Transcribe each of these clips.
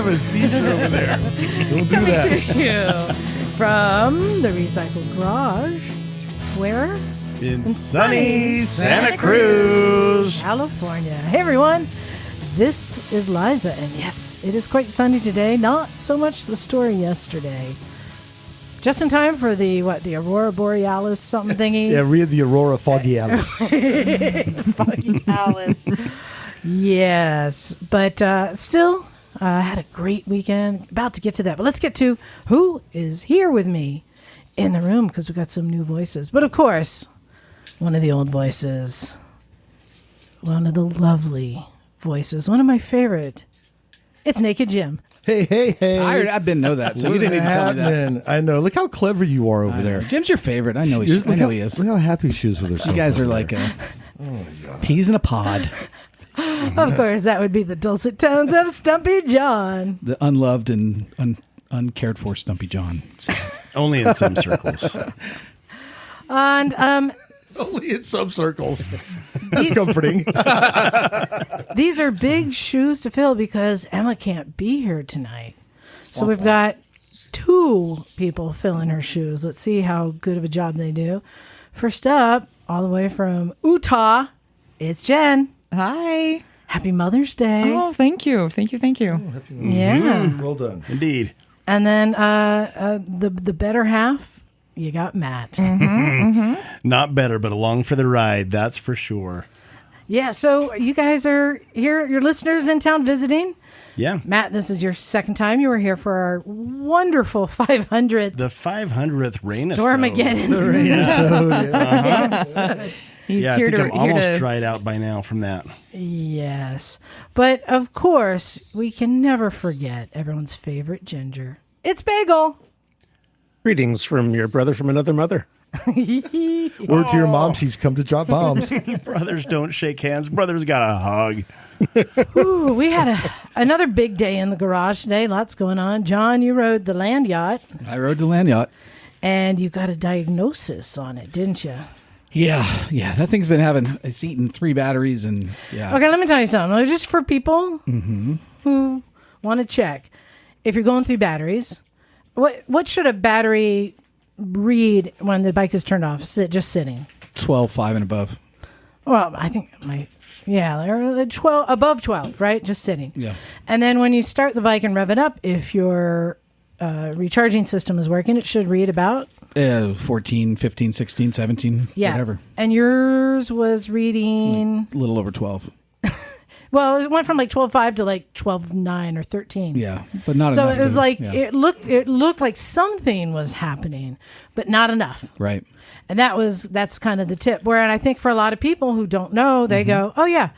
have a seizure over there. Don't do Coming that. to you from the Recycle Garage. Where? In sunny Santa Cruz. California. Hey, everyone. This is Liza, and yes, it is quite sunny today. Not so much the story yesterday. Just in time for the Aurora Borealis something thingy. Yeah, read the Aurora Foggy Alice. Foggy Alice. Yes, but still had a great weekend. About to get to that, but let's get to who is here with me in the room because we've got some new voices. But of course, one of the old voices, one of the lovely voices, one of my favorite. It's Naked Jim. Hey. I didn't know that, so you didn't even tell me that. I know. Look how clever you are over there. Jim's your favorite. I know he is. Look how happy she is with herself. You guys are like peas in a pod. Of course, that would be the dulcet tones of Stumpy John. The unloved and uncared for Stumpy John. So. Only in some circles. And only in some circles. That's comforting. these are big shoes to fill because Emma can't be here tonight. So we've got two people filling her shoes. Let's see how good of a job they do. First up, all the way from Utah, it's Jen. Hi. Happy Mother's Day. Oh, thank you. Thank you. Yeah. Well done. Indeed. And then the better half, you got Matt. Not better, but along for the ride, that's for sure. Yeah, so you guys are here, your listeners in town visiting. Yeah. Matt, this is your second time. You were here for our wonderful 500th. The 500th rain Stormageddon. The rain He's Yeah, I here think to I'm almost here to dried out by now from that. Yes. But of course, we can never forget everyone's favorite ginger. It's Bagel. Greetings from your brother from another mother. Word to your mom, she's come to drop bombs. Brothers don't shake hands. Brothers got a hug. Ooh, we had another big day in the garage today. Lots going on. John, you rode the land yacht. I rode the land yacht. And you got a diagnosis on it, didn't you? Yeah. That thing's been it's eaten 3 batteries and yeah. Okay, let me tell you something. Just for people who want to check, if you're going through batteries, what should a battery read when the bike is turned off? Just sitting? 12, 5 and above. Well, I think they're 12, above 12, right? Just sitting. Yeah. And then when you start the bike and rev it up, if your recharging system is working, it should read about 14, 15, 16, 17, whatever. And yours was reading A little over 12. Well, it went from like 12.5 to like 12.9 or 13. Yeah, but not so enough. So it was it looked like something was happening, but not enough. Right. And that's kind of the tip. And I think for a lot of people who don't know, they go, "Oh yeah,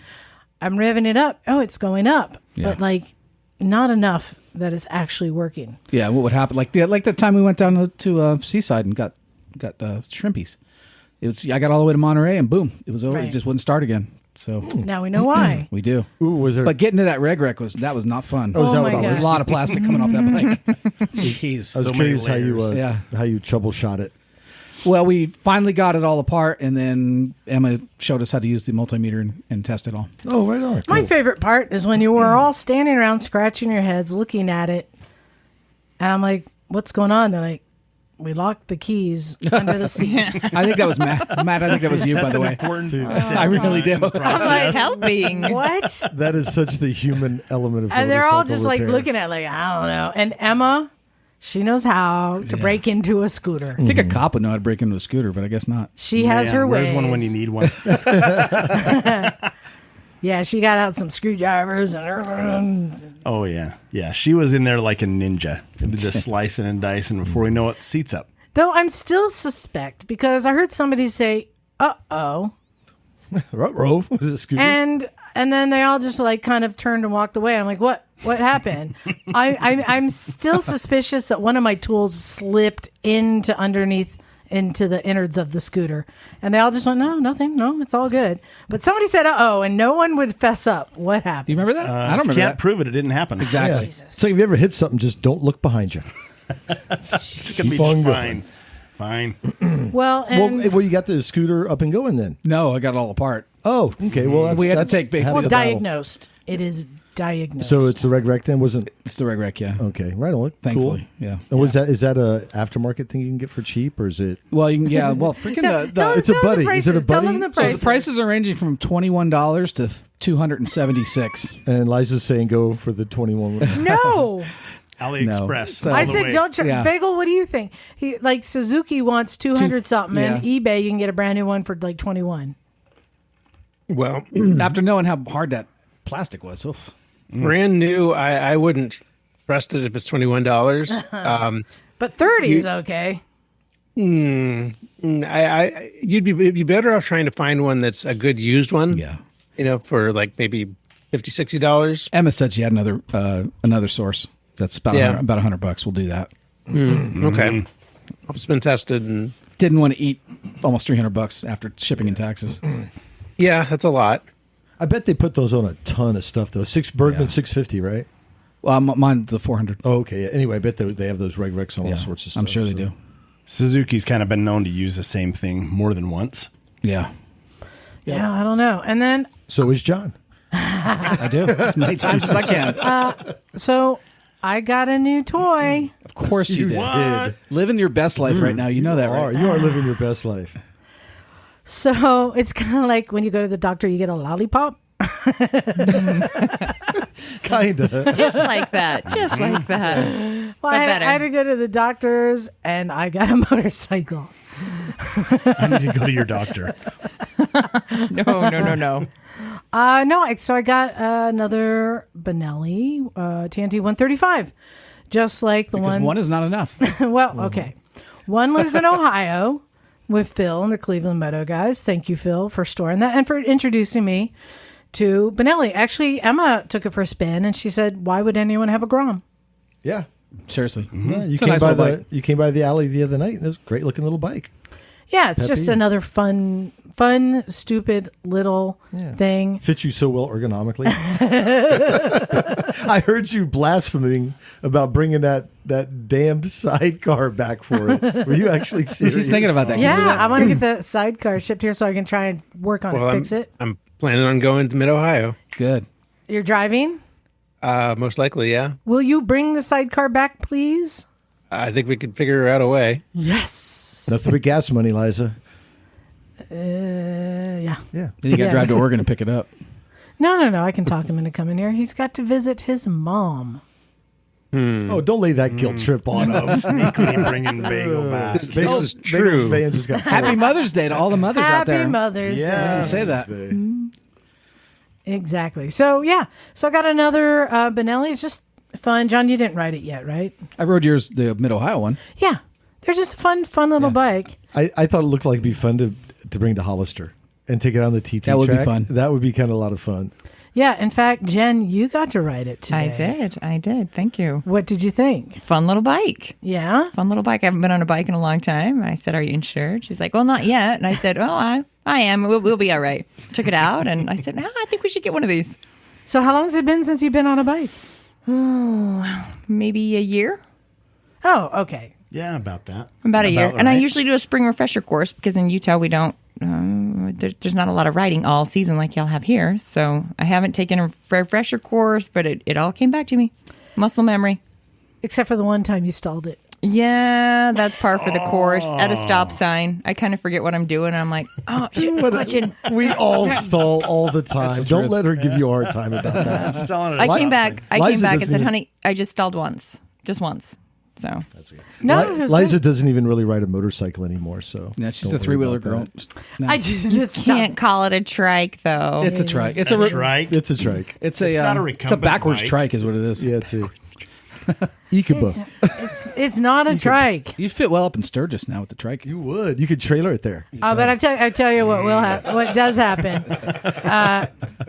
I'm revving it up. Oh, it's going up." Yeah. But like not enough that it's actually working. Yeah, what would happen? Like the time we went down to Seaside and got shrimpies. I got all the way to Monterey and boom, it was over. Right. It just wouldn't start again. So now we know why. We do. Ooh, was there? But getting to that reg wreck was not fun. Oh my There was God. a lot of plastic coming off that bike. Jeez. I was so curious many how you troubleshot it. Well, we finally got it all apart, and then Emma showed us how to use the multimeter and test it all. Oh, right on. My Cool. favorite part is when you were all standing around scratching your heads, looking at it, and I'm like, "What's going on?" They're like, "We locked the keys under the seat." I think that was Matt. Matt, I think that was you, by the way. Important I really do. I'm like, helping. "What?" That is such the human element of And they're all motorcycle just like repair. looking at it like, I don't know. And Emma, she knows how to break into a scooter. I think a cop would know how to break into a scooter, but I guess not. She has her ways. Where's one when you need one? Yeah, she got out some screwdrivers and Oh, yeah. Yeah, she was in there like a ninja. Just slicing and dicing before we know it, seats up. though I'm still suspect because I heard somebody say, "Uh-oh." Ruh-roh. Was it Scooby? And then they all just like kind of turned and walked away. I'm like, what happened? I'm still suspicious that one of my tools slipped into the innards of the scooter. And they all just went, no, nothing. No, it's all good. But somebody said, uh-oh, and no one would fess up. What happened? You remember that? I don't remember Can't that. prove it. It didn't happen. Exactly. Jesus. It's like if you ever hit something, just don't look behind you. It's going to be Keep on just going. fine. Well, and Well, you got the scooter up and going then. No, I got it all apart. Oh, okay. Well, We had to that's take basic- half well, the battle. diagnosed. It is diagnosed. So it's the Reg Rec then? Wasn't It's the Reg, yeah. okay? Right on. Thankfully, Cool. yeah. And is that a aftermarket thing you can get for cheap, or is it? Well, you can, freaking It's a buddy. Is it a Tell buddy? them the so prices. the prices are ranging from $21 to $276. And Liza's saying go for the 21. No. AliExpress. So- all I the said, way. don't try. Yeah. Bagel, what do you think? Suzuki wants 200 something, and yeah. eBay, you can get a brand new one for like 21. Well, After knowing how hard that plastic was, oof. brand new, I wouldn't trust it if it's $21. But 30 is okay. You'd be better off trying to find one that's a good used one. Yeah. For like maybe $50, $60. Emma said she had another source that's about Yeah. about $100. We'll do that. Okay. It's been tested, and Didn't want to eat almost $300 after shipping and taxes. yeah, that's a lot. I bet they put those on a ton of stuff though. Bergman 650, right? Well, mine's a 400. Oh, okay. Yeah. Anyway, I bet they have those Reg Recs on all sorts of stuff. I'm sure they so. do. Suzuki's kind of been known to use the same thing more than once. Yeah, Yeah, I don't know. And then, So is John. I do as many times as I can. so I got a new toy. Of course you did. did. Living your best life right now. You know that, right? You are living your best life. So it's kind of like when you go to the doctor, you get a lollipop. Kinda. Just like that. Just like that. Well, But I better. had to go to the doctor's, and I got a motorcycle. I need to go to your doctor. No. So I got another Benelli TNT 135, just like the Because one. one is not enough. Well, okay. One lives in Ohio with Phil and the Cleveland Moto guys. Thank you, Phil, for storing that and for introducing me to Benelli. Actually, Emma took it for a spin, and she said, "Why would anyone have a Grom?" Yeah. Seriously. Yeah, you It's a came nice by little bike. you came by the alley the other night, and it was a great looking little bike. Yeah, it's just Peppy. another fun, stupid little thing. Fits you so well ergonomically. I heard you blaspheming about bringing that damned sidecar back for it. Were you actually serious? She's thinking about that. Yeah, I want to get the sidecar shipped here so I can try and work on Well, it, fix it. I'm planning on going to Mid-Ohio. Good. You're driving? Most likely, yeah. Will you bring the sidecar back, please? I think we could figure out a way. Yes. Nothing but gas money, Liza. Yeah. Yeah. Then you got to Yeah. drive to Oregon and pick it up. No. I can talk him into coming here. He's got to visit his mom. Oh, don't lay that guilt trip on us. Sneakily bringing Bagel back. This is true. Van just got Happy Mother's Day to all the mothers out there. Happy Mother's Yeah. Day. I didn't say that. Exactly. So, yeah. So I got another Benelli. It's just fun. John, you didn't ride it yet, right? I rode yours, the Mid-Ohio one. Yeah. They're just a fun little bike. I thought it looked like it'd be fun to bring to Hollister and take it on the TT That would be track. fun. That would be kind of a lot of fun. Yeah. In fact, Jen, you got to ride it today. I did. Thank you. What did you think? Fun little bike. Yeah. Fun little bike. I haven't been on a bike in a long time. I said, "Are you insured?" She's like, "Well, not yet." And I said, "Oh, I am. We'll be all right." Took it out, and I said, "No, I think we should get one of these." So how long has it been since you've been on a bike? Maybe a year. Oh, okay. Yeah, about that. About a year. And I right. usually do a spring refresher course because in Utah we don't. There's not a lot of riding all season like y'all have here. So I haven't taken a refresher course, but it all came back to me. Muscle memory. Except for the one time you stalled it. Yeah, that's par for the course at a stop sign. I kind of forget what I'm doing. And I'm like, oh, shit, clutching. We all stall all the time. Don't let her give you a hard time about that. Still I came back and Liza said, doesn't even- honey, I just stalled once. Just once. So No, it was Liza good. doesn't even really ride a motorcycle anymore. So Yeah, she's don't a three-wheeler worry about girl. that. No. I just stop. can't call it a trike though. It's a trike. It's That's a right. It's a trike. It's It's not a it's a recumbent backwards bike. trike, is what it is. Yeah, it's a Ikuba. It's not a trike. You fit well up in Sturgis now with the trike. You would. You could trailer it there. But I tell you what what does happen.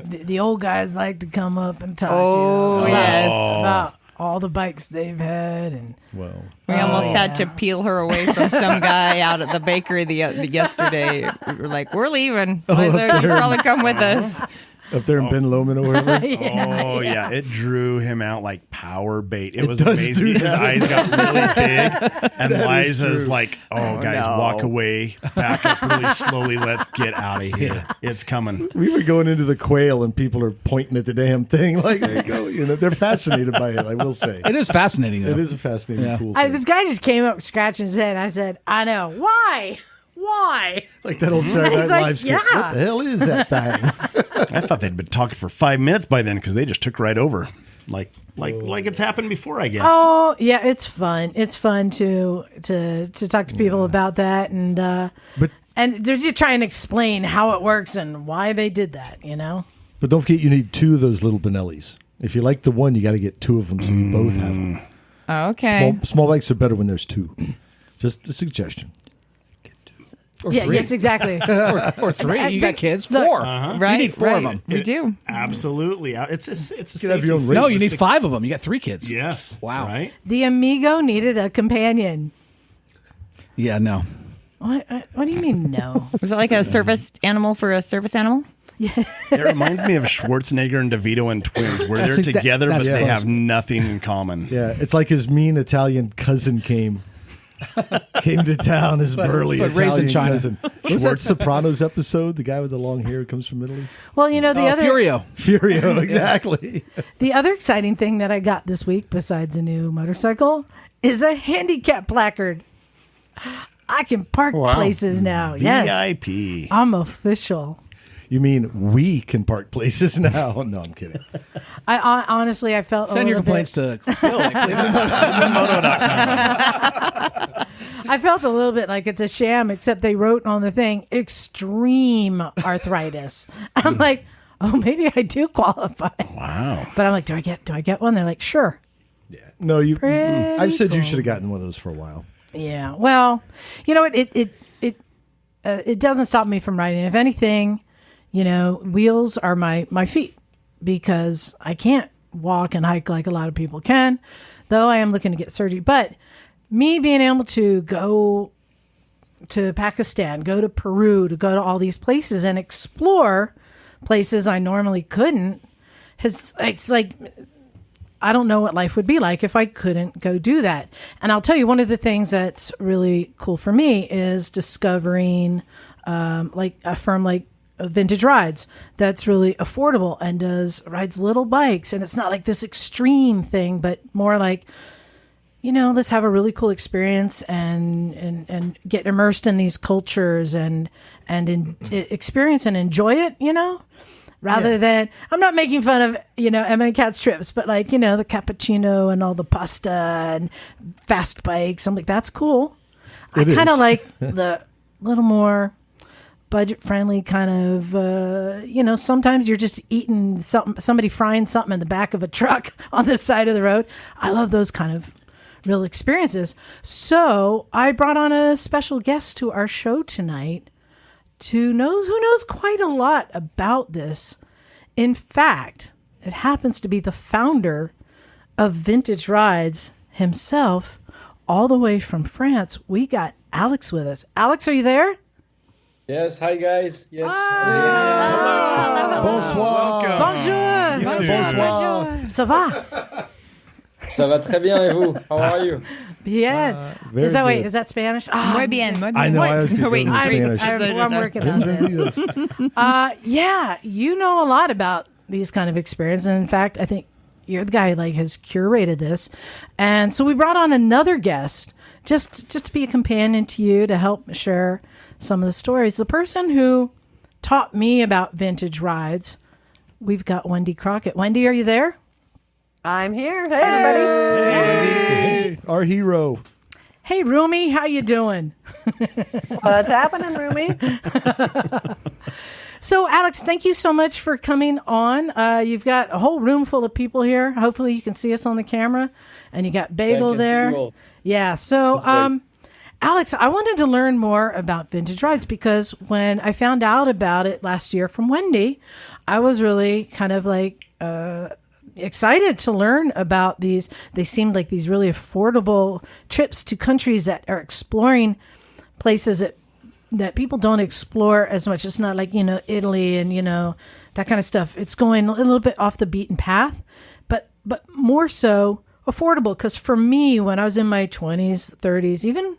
The old guys like to come up and talk to you about all the bikes they've had, and Well, We almost had to peel her away from some guy out at the bakery the yesterday. We were like, we're leaving. Liza, you probably come with us. Up there in Ben Lomond or wherever. Oh yeah, it drew him out like power bait. It was does amazing. do His that. eyes got really big, and That is Liza's true. like, "Oh, guys, walk away, back up really slowly. Let's get out of here. It's coming." We were going into the quail and people are pointing at the damn thing like, there you go. You know, they're fascinated by it, I will say. It is fascinating, though. It is a fascinating, Yeah. cool thing. This guy just came up scratching his head. I said, I know. Why? Why? Like that old Saturday He's Night like, Live skit. yeah. What the hell is that thing? I thought they'd been talking for 5 minutes by then because they just took right over, like it's happened before, I guess. Oh, yeah, it's fun. It's fun to talk to people about that, and But they're just trying to explain how it works and why they did that. You know. but don't forget, you need 2 of those little Benellis. If you like the one, you got to get 2 of them so you both have them. Okay. Small bikes are better when there's 2. Just a suggestion. Or Yeah. 3. Yes. Exactly. Or 3. You got kids? Look, 4. Right. You need 4 right. of them. We do. Absolutely. It's a You can have your own race. No, you need 5 of them. You got 3 kids. Yes. Wow. Right. The Amigo needed a companion. Yeah, no. What do you mean no? Was it like a service animal for a service animal? It reminds me of Schwarzenegger and DeVito and twins, where they're That's together, but that's they close. have nothing in common. Yeah, it's like his mean Italian cousin came to town. His burly but raised in Italian China. cousin. What was that Sopranos episode? The guy with the long hair who comes from Italy. Well, you know the other Furio. Furio, exactly. the other exciting thing that I got this week, besides a new motorcycle, is a handicap placard. I can park places now. Yes, VIP. I'm official. You mean we can park places now? No, I'm kidding. I honestly, I felt Send a your little complaints bit, to Bill at Cleveland. I felt a little bit like it's a sham, except they wrote on the thing extreme arthritis. I'm like, oh, maybe I do qualify. Wow. But I'm like, do I get one? They're like, sure. No, you. Pretty I've said you cool. should have gotten one of those for a while. Yeah. Well, you know what? It doesn't stop me from riding. If anything, you know, wheels are my feet because I can't walk and hike like a lot of people can, though I am looking to get surgery. But me being able to go to Pakistan, go to Peru, to go to all these places and explore places I normally couldn't, it's like, I don't know what life would be like if I couldn't go do that. And I'll tell you, one of the things that's really cool for me is discovering like a firm like Vintage Rides that's really affordable and rides little bikes. And it's not like this extreme thing, but more like, you know, let's have a really cool experience and get immersed in these cultures and experience and enjoy it, you know? Rather than, I'm not making fun of, you know, Emma and Kat's trips, but like, you know, the cappuccino and all the pasta and fast bikes. I'm like, that's cool. I kind of like the little more budget friendly kind of, you know, sometimes you're just eating somebody frying something in the back of a truck on the side of the road. I love those kind of real experiences. So I brought on a special guest to our show tonight who knows quite a lot about this. In fact, it happens to be the founder of Vintage Rides himself, all the way from France. We got Alex with us. Alex, are you there? Yes, hi guys. Yes. Bonsoir. Bonjour. Bonsoir. Ça va? Ça va très bien et vous? How are you? Bien. Very Wait, good. is that Spanish? Muy bien. Muy bien. I know. I was going Wait, to go I'm- Spanish. I'm working on this. Yeah, you know a lot about these kind of experiences. And in fact, I think you're the guy who like has curated this. And so we brought on another guest just to be a companion to you, to help share some of the stories. The person who taught me about vintage rides, we've got Wendy Crockett. Wendy, are you there? I'm here. Hey, everybody. Hey, our hero. Hey, Rumi, how you doing? What's happening, Rumi? So, Alex, thank you so much for coming on. You've got a whole room full of people here. Hopefully you can see us on the camera. And you got Bagel can see there. you all. Yeah. So, That's Alex, I wanted to learn more about vintage rides because when I found out about it last year from Wendy, I was really kind of like excited to learn about these. They seemed like these really affordable trips to countries that are exploring places that that people don't explore as much. It's not like, Italy and, that kind of stuff. It's going a little bit off the beaten path, but more so affordable. Because for me, when I was in my 20s, 30s, even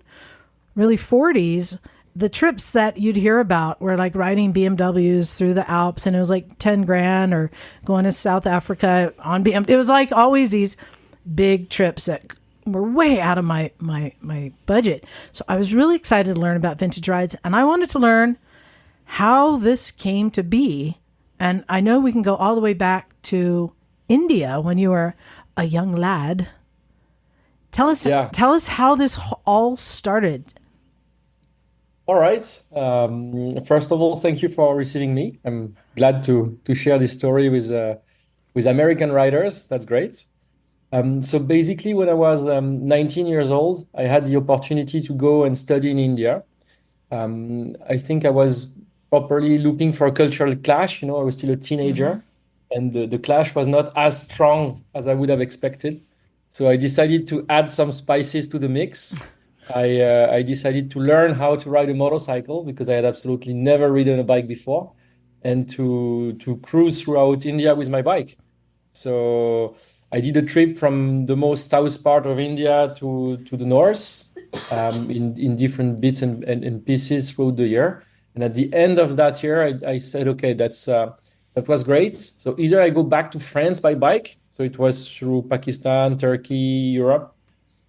really 40s, the trips that you'd hear about were like riding BMWs through the Alps, and it was like 10 grand, or going to South Africa on BMW. It was like always these big trips that were way out of my budget. So I was really excited to learn about vintage rides, and I wanted to learn how this came to be. And I know we can go all the way back to India when you were a young lad. Tell us how this all started. All right. First of all, thank you for receiving me. I'm glad to share this story with American riders. That's great. So basically, when I was 19 years old, I had the opportunity to go and study in India. I think I was properly looking for a cultural clash. I was still a teenager, and the clash was not as strong as I would have expected. So I decided to add some spices to the mix. I decided to learn how to ride a motorcycle because I had absolutely never ridden a bike before, and to cruise throughout India with my bike. So I did a trip from the most south part of India to the north, in different bits and pieces throughout the year. And at the end of that year, I said, okay, that was great. So either I go back to France by bike, so it was through Pakistan, Turkey, Europe,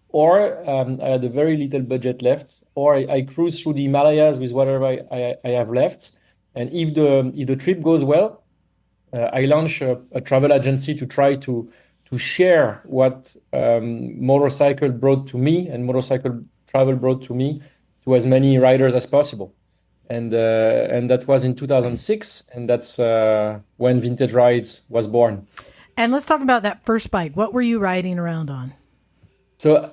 or I had a very little budget left, or I cruise through the Himalayas with whatever I have left. And if the trip goes well, I launch a travel agency to try to share what motorcycle brought to me and motorcycle travel brought to me to as many riders as possible. And that was in 2006, and that's when Vintage Rides was born. And let's talk about that first bike. What were you riding around on? So,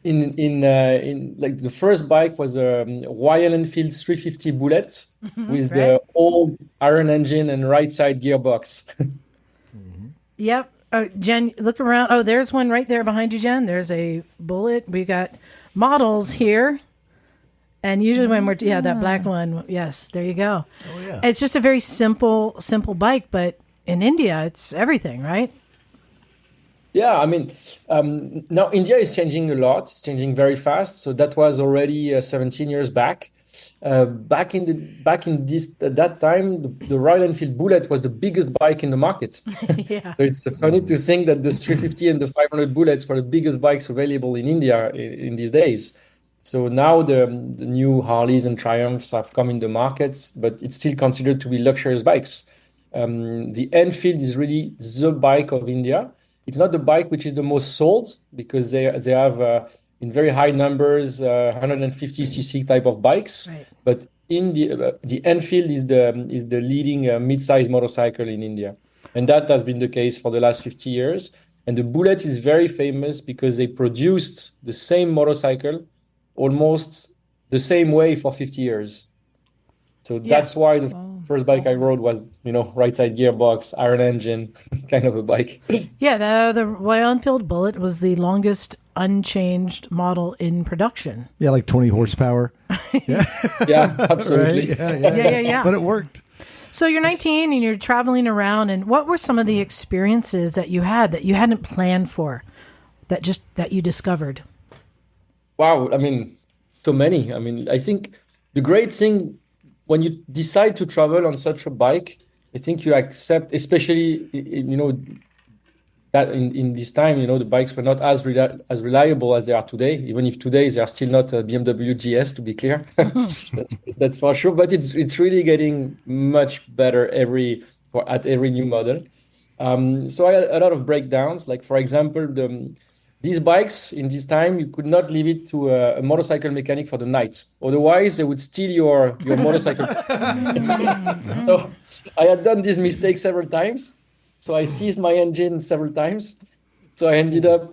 in like the first bike was a Royal Enfield 350 Bullet with the old iron engine and right side gearbox. Yep. Jen, look around. Oh, there's one right there behind you, Jen. There's a Bullet. We got models here. And usually when we're, that black one. Yes, there you go. Oh, yeah. It's just a very simple bike, but in India, it's everything, right? Yeah, I mean, now India is changing a lot. It's changing very fast. So that was already 17 years back. At that time, the Royal Enfield Bullet was the biggest bike in the market. Yeah. So it's funny to think that the 350 and the 500 Bullets were the biggest bikes available in India in these days. So now the new Harleys and Triumphs have come in the markets, but it's still considered to be luxurious bikes. The Enfield is really the bike of India. It's not the bike which is the most sold because they have in very high numbers 150cc type of bikes. Right. But in the Enfield is the leading mid-size motorcycle in India, and that has been the case for the last 50 years. And the Bullet is very famous because they produced the same motorcycle almost the same way for 50 years. So that's why the first bike I rode was, right side gearbox, iron engine, kind of a bike. Yeah, the Royal Enfield Bullet was the longest unchanged model in production. Yeah, like 20 horsepower. Yeah, absolutely. Right? Yeah. But it worked. So you're 19 and you're traveling around, and what were some of the experiences that you had that you hadn't planned for, that you discovered? Wow, I mean, so many. I mean, I think the great thing when you decide to travel on such a bike, I think you accept, especially, that in this time, the bikes were not as reliable as they are today, even if today they are still not a BMW GS, to be clear. that's for sure. But it's really getting much better at every new model. So I had a lot of breakdowns. Like, for example, these bikes in this time, you could not leave it to a motorcycle mechanic for the night. Otherwise, they would steal your motorcycle. So I had done this mistake several times. So I seized my engine several times. So I ended up,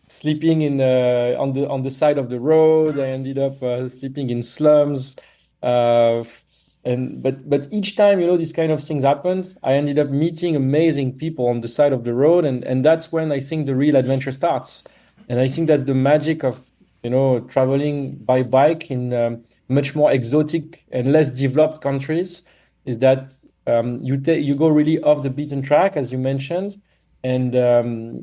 sleeping on the side of the road. I ended up sleeping in slums. But each time, these kind of things happened, I ended up meeting amazing people on the side of the road. And that's when I think the real adventure starts. And I think that's the magic of, traveling by bike in much more exotic and less developed countries is that you go really off the beaten track, as you mentioned, and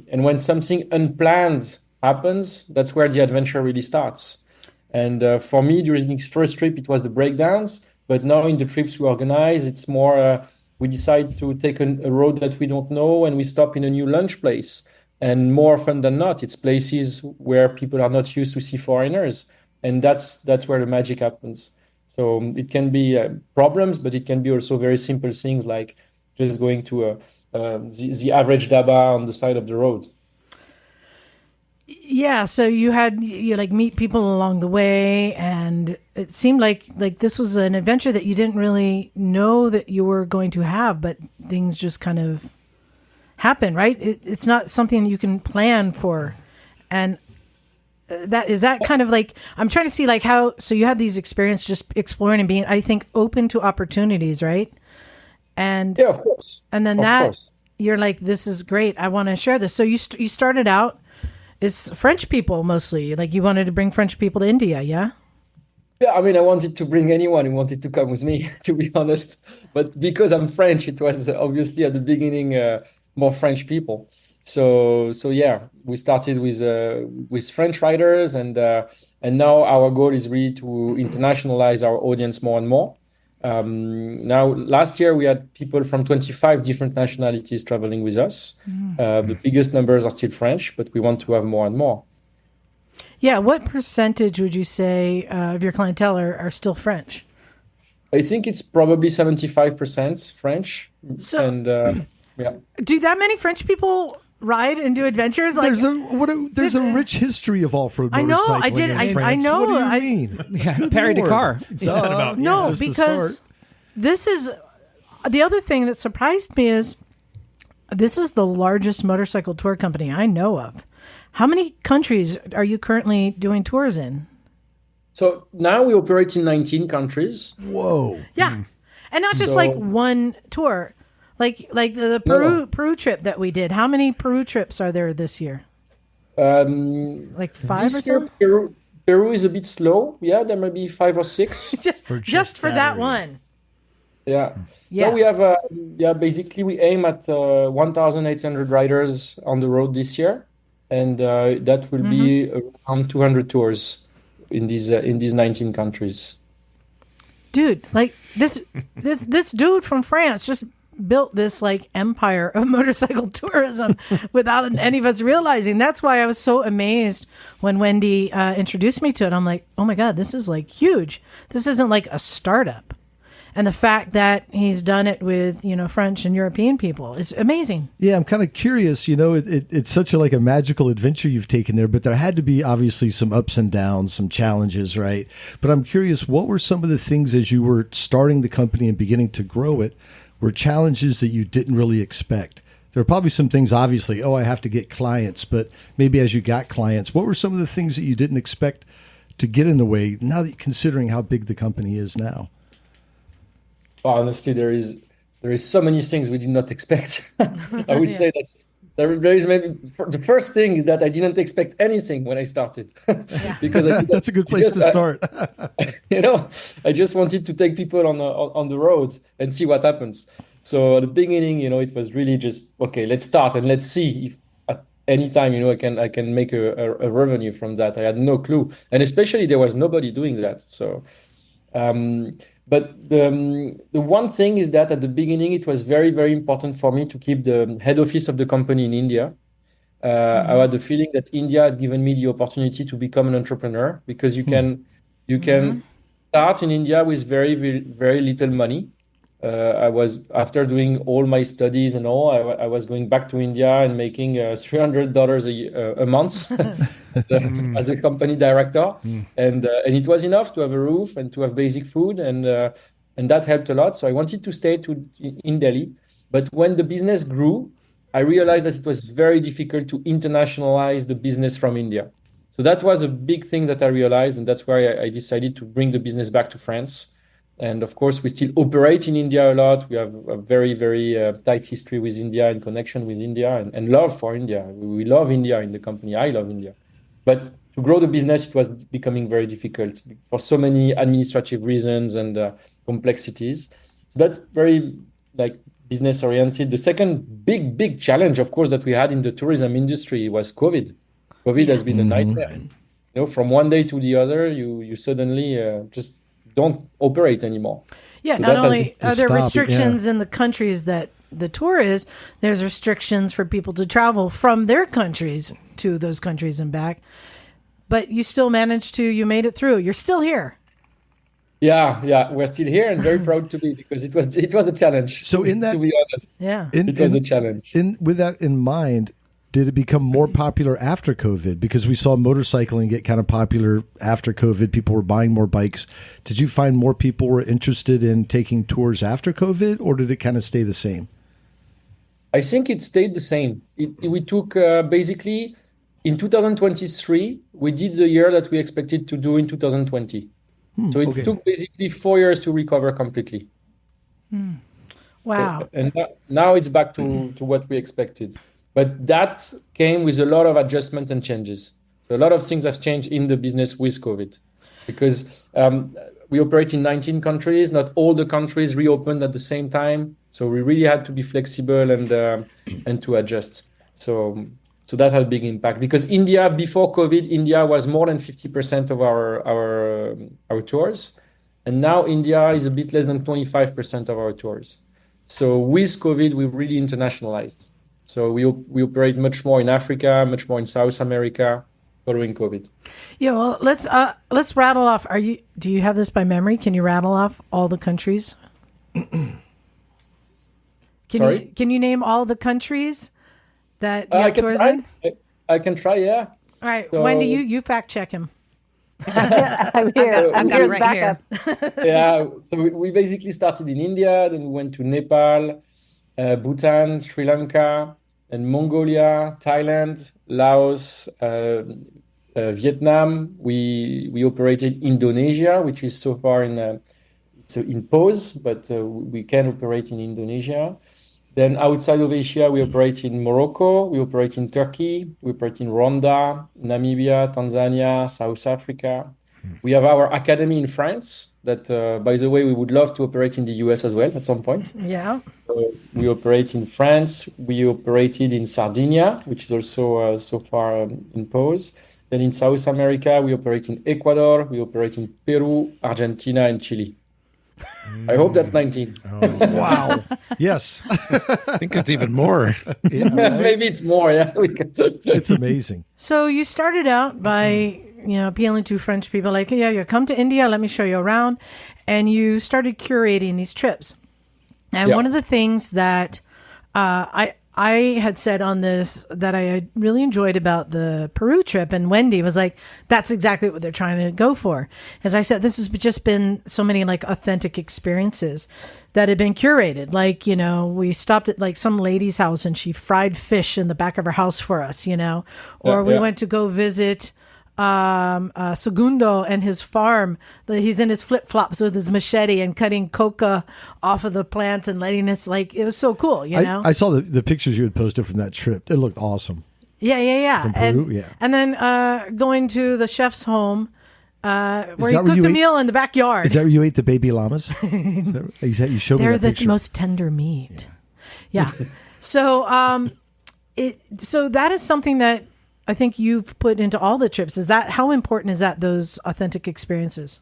when something unplanned happens, that's where the adventure really starts. And for me, during this first trip, it was the breakdowns. But now in the trips we organize, it's more we decide to take a road that we don't know, and we stop in a new lunch place. And more often than not, it's places where people are not used to see foreigners, and that's where the magic happens. So it can be problems, but it can be also very simple things like just going to the average dhaba on the side of the road. Yeah, so you like meet people along the way, and it seemed like this was an adventure that you didn't really know that you were going to have, but things just kind of happen, right? It's not something you can plan for, and that kind of like I'm trying to see like how. So you had these experiences just exploring and being, I think, open to opportunities, right? And yeah, of course. And then you're like, this is great. I want to share this. So you started out. It's French people mostly. Like you wanted to bring French people to India, yeah? Yeah, I mean, I wanted to bring anyone who wanted to come with me, to be honest. But because I'm French, it was obviously at the beginning more French people. So yeah, we started with French riders, and now our goal is really to internationalize our audience more and more. Now, last year we had people from 25 different nationalities traveling with us. The biggest numbers are still French, but we want to have more and more. Yeah, what percentage would you say of your clientele are still French? I think it's probably 75% French. So, and yeah. Do that many French people ride and do adventures? Like there's a rich history of off-road motorcycling. I know. What do you mean? Yeah, Perry Dakar. No, because this is the other thing that surprised me is this is the largest motorcycle tour company I know of. How many countries are you currently doing tours in? So now we operate in 19 countries. Whoa. Yeah. And not just like one tour. Like the Peru trip that we did. How many Peru trips are there this year? Like 5 or so? Peru is a bit slow. Yeah, there may be 5 or 6. just for that one. Yeah. Now we have basically we aim at 1,800 riders on the road this year, and that will be around 200 tours in these 19 countries. Dude, like this dude from France just built this like empire of motorcycle tourism without any of us realizing. That's why I was so amazed when Wendy introduced me to it. I'm like, oh my God, this is like huge. This isn't like a startup. And the fact that he's done it with, French and European people is amazing. Yeah, I'm kind of curious. It's such a magical adventure you've taken there, but there had to be obviously some ups and downs, some challenges, right? But I'm curious, what were some of the things as you were starting the company and beginning to grow it, were challenges that you didn't really expect? There are probably some things, obviously, I have to get clients, but maybe as you got clients, what were some of the things that you didn't expect to get in the way, now that considering how big the company is now? Honestly, there is so many things we did not expect. I would say that there is maybe the first thing is that I didn't expect anything when I started. Because that's a good place to start. I just wanted to take people on the road and see what happens. So at the beginning, it was really just okay. Let's start and let's see if at any time I can make a revenue from that. I had no clue, and especially there was nobody doing that. So. But the one thing is that at the beginning, it was very, very important for me to keep the head office of the company in India. I had the feeling that India had given me the opportunity to become an entrepreneur, because you can start in India with very, very, very little money. I was, after doing all my studies and all, I was going back to India and making $300 a month as a company director, and it was enough to have a roof and to have basic food, and that helped a lot. So I wanted to stay in Delhi, but when the business grew, I realized that it was very difficult to internationalize the business from India. So that was a big thing that I realized, and that's why I decided to bring the business back to France. And of course, we still operate in India a lot. We have a very, very tight history with India and connection with India and love for India. We love India in the company. I love India. But to grow the business, it was becoming very difficult for so many administrative reasons and complexities. So that's very like business oriented. The second big challenge, of course, that we had in the tourism industry was COVID. COVID has been a nightmare. From one day to the other, you suddenly just don't operate anymore. Yeah, So not that only are there stop it, restrictions in the countries that the tour is, there's restrictions for people to travel from their countries to those countries and back. But you still managed to, you made it through. You're still here. Yeah, we're still here and very proud to be, because it was a challenge. So in that- to be honest, Yeah. it was a challenge. With that in mind, did it become more popular after COVID? Because we saw motorcycling get kind of popular after COVID. People were buying more bikes. Did you find more people were interested in taking tours after COVID, or did it kind of stay the same? I think it stayed the same. We took basically in 2023, we did the year that we expected to do in 2020. So it took basically 4 years to recover completely. Wow. And now it's back to what we expected. But that came with a lot of adjustment and changes. So a lot of things have changed in the business with COVID, because we operate in 19 countries. Not all the countries reopened at the same time. So we really had to be flexible and to adjust. So that had a big impact, because India, before COVID, India was more than 50% of our tours. And now India is a bit less than 25% of our tours. So with COVID, we really internationalized. So we operate much more in Africa, much more in South America, following COVID. Yeah, well, let's rattle off. Do you have this by memory? Can you rattle off all the countries? Sorry? Can you name all the countries that you I have can tours try. in? I can try, yeah. All right, So- Wendy, you fact check him. I'm here. I've I'm got here it as right here. backup. Yeah, so we basically started in India, then we went to Nepal, Bhutan, Sri Lanka, and Mongolia, Thailand, Laos, Vietnam. We operated Indonesia, which is so far in pause, but we can operate in Indonesia. Then outside of Asia, we operate in Morocco, we operate in Turkey, we operate in Rwanda, Namibia, Tanzania, South Africa. We have our academy in France that, by the way, we would love to operate in the US as well at some point. Yeah. So we operate in France. We operated in Sardinia, which is also so far in pause. Then in South America, we operate in Ecuador. We operate in Peru, Argentina, and Chile. I hope that's 19. Wow. Yes. I think it's even more. Maybe it's more. Yeah, It's amazing. So you started out by appealing to French people, like, yeah, you come to India, let me show you around, and you started curating these trips. And Yeah. one of the things that I had said on this that I had really enjoyed about the Peru trip, and Wendy was like, that's exactly what they're trying to go for. As I said, this has just been so many like authentic experiences that had been curated. Like, we stopped at like some lady's house and she fried fish in the back of her house for us, or we went to go visit Segundo and his farm. He's in his flip-flops with his machete and cutting coca off of the plants and letting us, like, it was so cool, I saw the pictures you had posted from that trip. It looked awesome. Yeah. From Peru, and then going to the chef's home where he that where cooked you a ate- meal in the backyard. Is that where you ate the baby llamas? You showed me They're that the picture. most tender meat. Yeah. So that is something that I think you've put into all the trips. How important is that, those authentic experiences?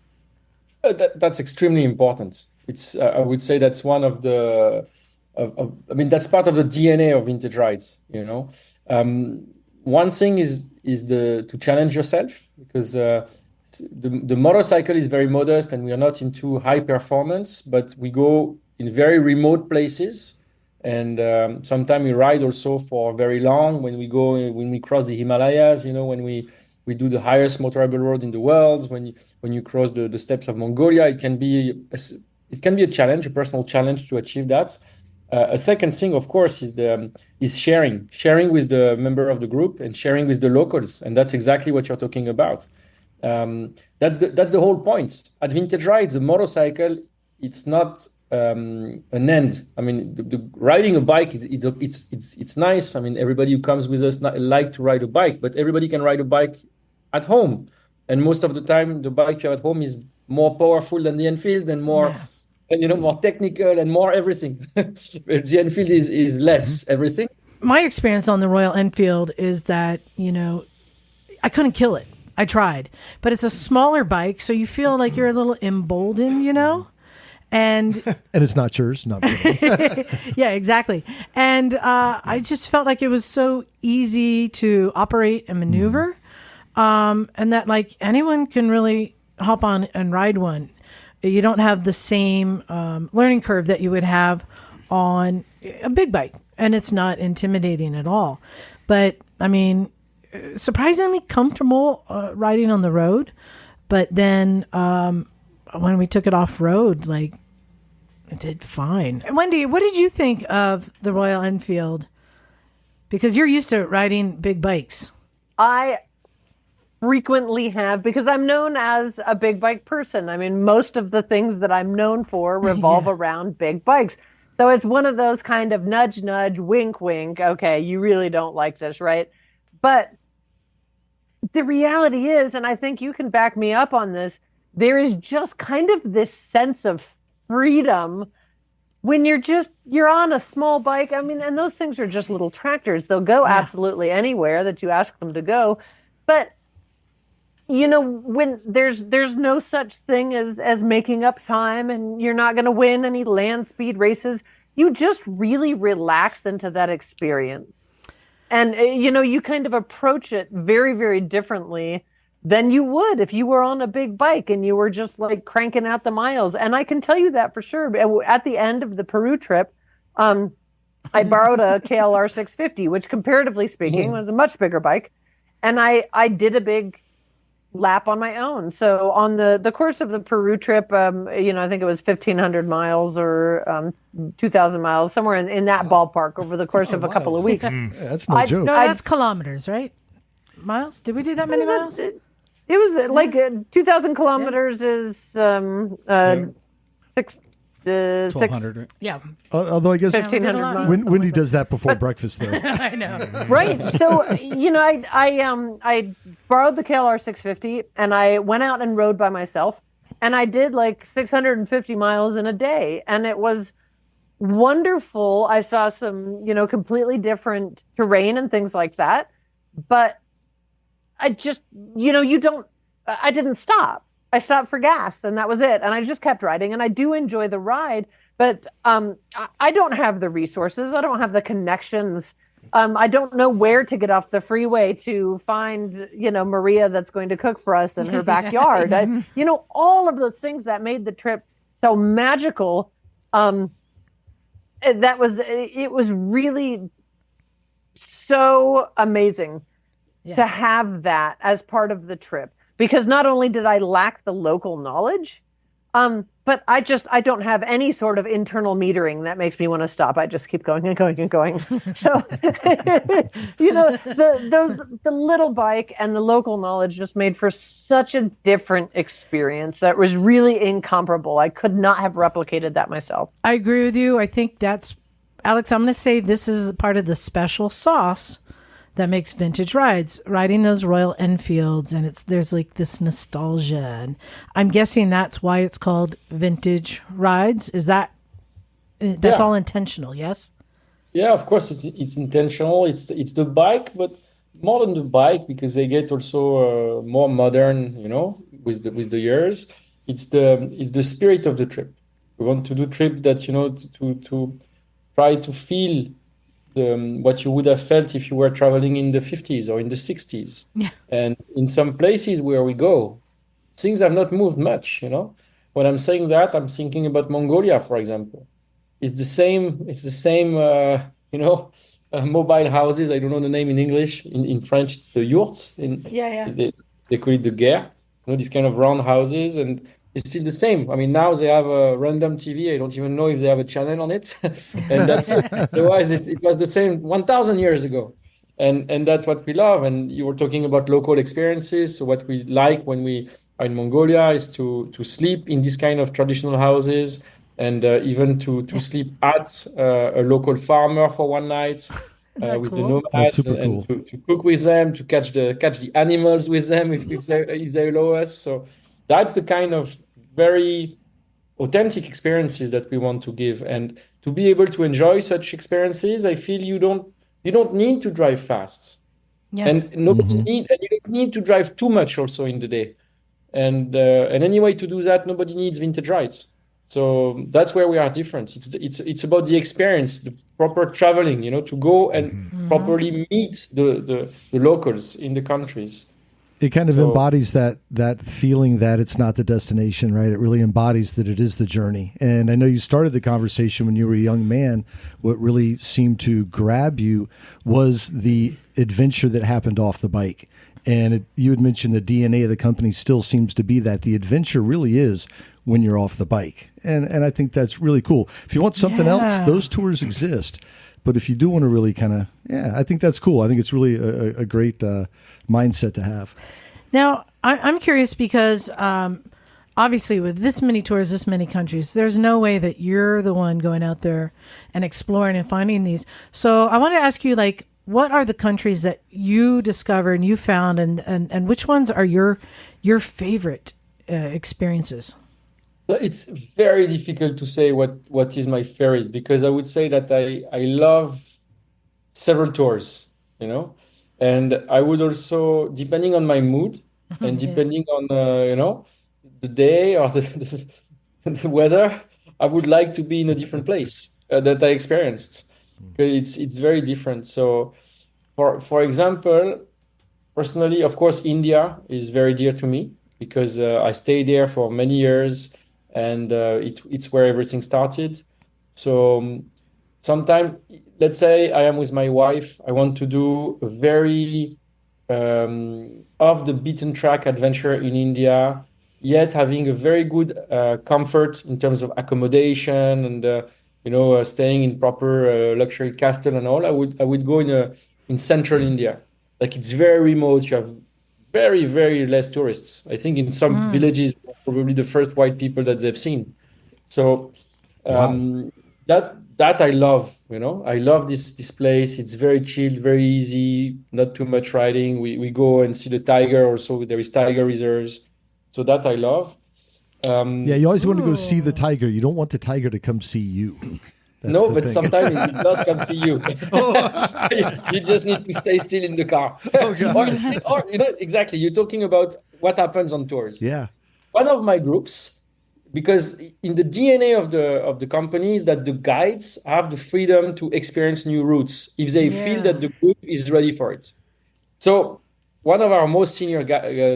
That's extremely important. It's I would say that's one of the that's part of the DNA of vintage rides. One thing is to challenge yourself, because the motorcycle is very modest and we are not into high performance, but we go in very remote places. And sometimes we ride also for very long when we cross the Himalayas, when we do the highest motorable road in the world, when you cross the steppes of Mongolia, it can be a challenge, a personal challenge to achieve that. A second thing, of course, is sharing with the member of the group and sharing with the locals. And that's exactly what you're talking about. That's the whole point. At Vintage Rides, the motorcycle, it's not an end. The riding a bike, it's nice. Everybody who comes with us like to ride a bike, but everybody can ride a bike at home. And most of the time, the bike you have at home is more powerful than the Enfield and more, and more technical and more everything. The Enfield is less everything. My experience on the Royal Enfield is that, I couldn't kill it. I tried, but it's a smaller bike, so you feel like you're a little emboldened, and it's not yours, not really. yeah, exactly. And I just felt like it was so easy to operate and maneuver, and that like anyone can really hop on and ride one. You don't have the same learning curve that you would have on a big bike, and it's not intimidating at all. But I mean, surprisingly comfortable riding on the road. But then when we took it off road, like, it did fine. Wendy, what did you think of the Royal Enfield? Because you're used to riding big bikes. I frequently have, because I'm known as a big bike person. I mean, most of the things that I'm known for revolve around big bikes. So it's one of those kind of nudge, nudge, wink, wink. Okay, you really don't like this, right? But the reality is, and I think you can back me up on this, there is just kind of this sense of freedom when you're on a small bike. I mean, and those things are just little tractors. They'll go absolutely anywhere that you ask them to go. But when there's no such thing as making up time, and you're not going to win any land speed races, you just really relax into that experience. And, you kind of approach it very, very differently than you would if you were on a big bike and you were just like cranking out the miles. And I can tell you that for sure. At the end of the Peru trip, I borrowed a KLR 650, which comparatively speaking was a much bigger bike. And I did a big lap on my own. So on the course of the Peru trip, I think it was 1,500 miles or 2,000 miles, somewhere in that ballpark over the course of a couple of weeks. That's no joke. No, that's kilometers, right? Miles? Did we do that many miles? It was like 2,000 kilometers is 1,200, right? Yeah. Although I guess 1,500 miles. Wendy does that before breakfast, though. I know. Right. So, I borrowed the KLR 650 and I went out and rode by myself, and I did like 650 miles in a day, and it was wonderful. I saw some, completely different terrain and things like that, but I just, I didn't stop. I stopped for gas, and that was it. And I just kept riding, and I do enjoy the ride, but I don't have the resources. I don't have the connections. I don't know where to get off the freeway to find, Maria that's going to cook for us in her backyard. All of those things that made the trip so magical. It was really so amazing to have that as part of the trip. Because not only did I lack the local knowledge, but I don't have any sort of internal metering that makes me want to stop. I just keep going and going and going. So, the little bike and the local knowledge just made for such a different experience that was really incomparable. I could not have replicated that myself. I agree with you. I think that's, Alex, I'm going to say this is part of the special sauce that makes vintage rides, riding those Royal Enfields, and there's like this nostalgia, and I'm guessing that's why it's called vintage rides. Is that's all intentional? Yes. Yeah, of course it's intentional. It's the bike, but more than the bike, because they get also more modern, with the years. It's the spirit of the trip. We want to do trip that to try to feel what you would have felt if you were traveling in the 50s or in the 60s. Yeah. And in some places where we go, things have not moved much, When I'm saying that, I'm thinking about Mongolia, for example. It's the same, mobile houses. I don't know the name in English. In French, it's the yurts. They call it the guerre. These kind of round houses, and it's still the same. I mean, now they have a random TV. I don't even know if they have a channel on it. And that's it. Otherwise, it was the same 1,000 years ago. And that's what we love. And you were talking about local experiences. So what we like when we are in Mongolia is to sleep in these kind of traditional houses, and even to sleep at a local farmer for one night. with the cool? That's nomads super and cool. to cook with them, to catch the animals with them if they allow us. So that's the kind of very authentic experiences that we want to give. And to be able to enjoy such experiences, I feel you don't need to drive fast. Yeah. And and you don't need to drive too much also in the day. And any way to do that, nobody needs vintage rides. So that's where we are different. It's about the experience, the proper traveling, to go and properly meet the locals in the countries. It kind of So- embodies that feeling that it's not the destination, right? It really embodies that it is the journey. And I know you started the conversation when you were a young man. What really seemed to grab you was the adventure that happened off the bike. And you had mentioned the DNA of the company still seems to be that the adventure really is when you're off the bike. And I think that's really cool. If you want something else, Yeah. those tours exist. But if you do want to really I think that's cool. I think it's really a great mindset to have. Now, I'm curious because obviously with this many tours, this many countries, there's no way that you're the one going out there and exploring and finding these. So I want to ask you, like, what are the countries that you discovered and you found, and which ones are your favorite experiences? It's very difficult to say what is my favorite, because I would say that I love several tours, and I would also, depending on my mood and depending on the day or the weather, I would like to be in a different place that I experienced. It's very different. So, for example, personally, of course, India is very dear to me because I stayed there for many years. And it's where everything started. So sometimes, let's say I am with my wife, I want to do a very off the beaten track adventure in India, yet having a very good comfort in terms of accommodation and staying in proper luxury castle and all. I would go in central India. Like, it's very remote. You have very, very less tourists. I think in some villages, probably the first white people that they've seen. So that I love, I love this place. It's very chill, very easy, not too much riding. We go and see the tiger. Also, there is tiger reserves. So that I love. You always want to go see the tiger. You don't want the tiger to come see you. That's no, the but thing. sometimes it does come see you. You just need to stay still in the car. or exactly. You're talking about what happens on tours. Yeah. One of my groups, because in the DNA of the company is that the guides have the freedom to experience new routes if they feel that the group is ready for it. So one of our most senior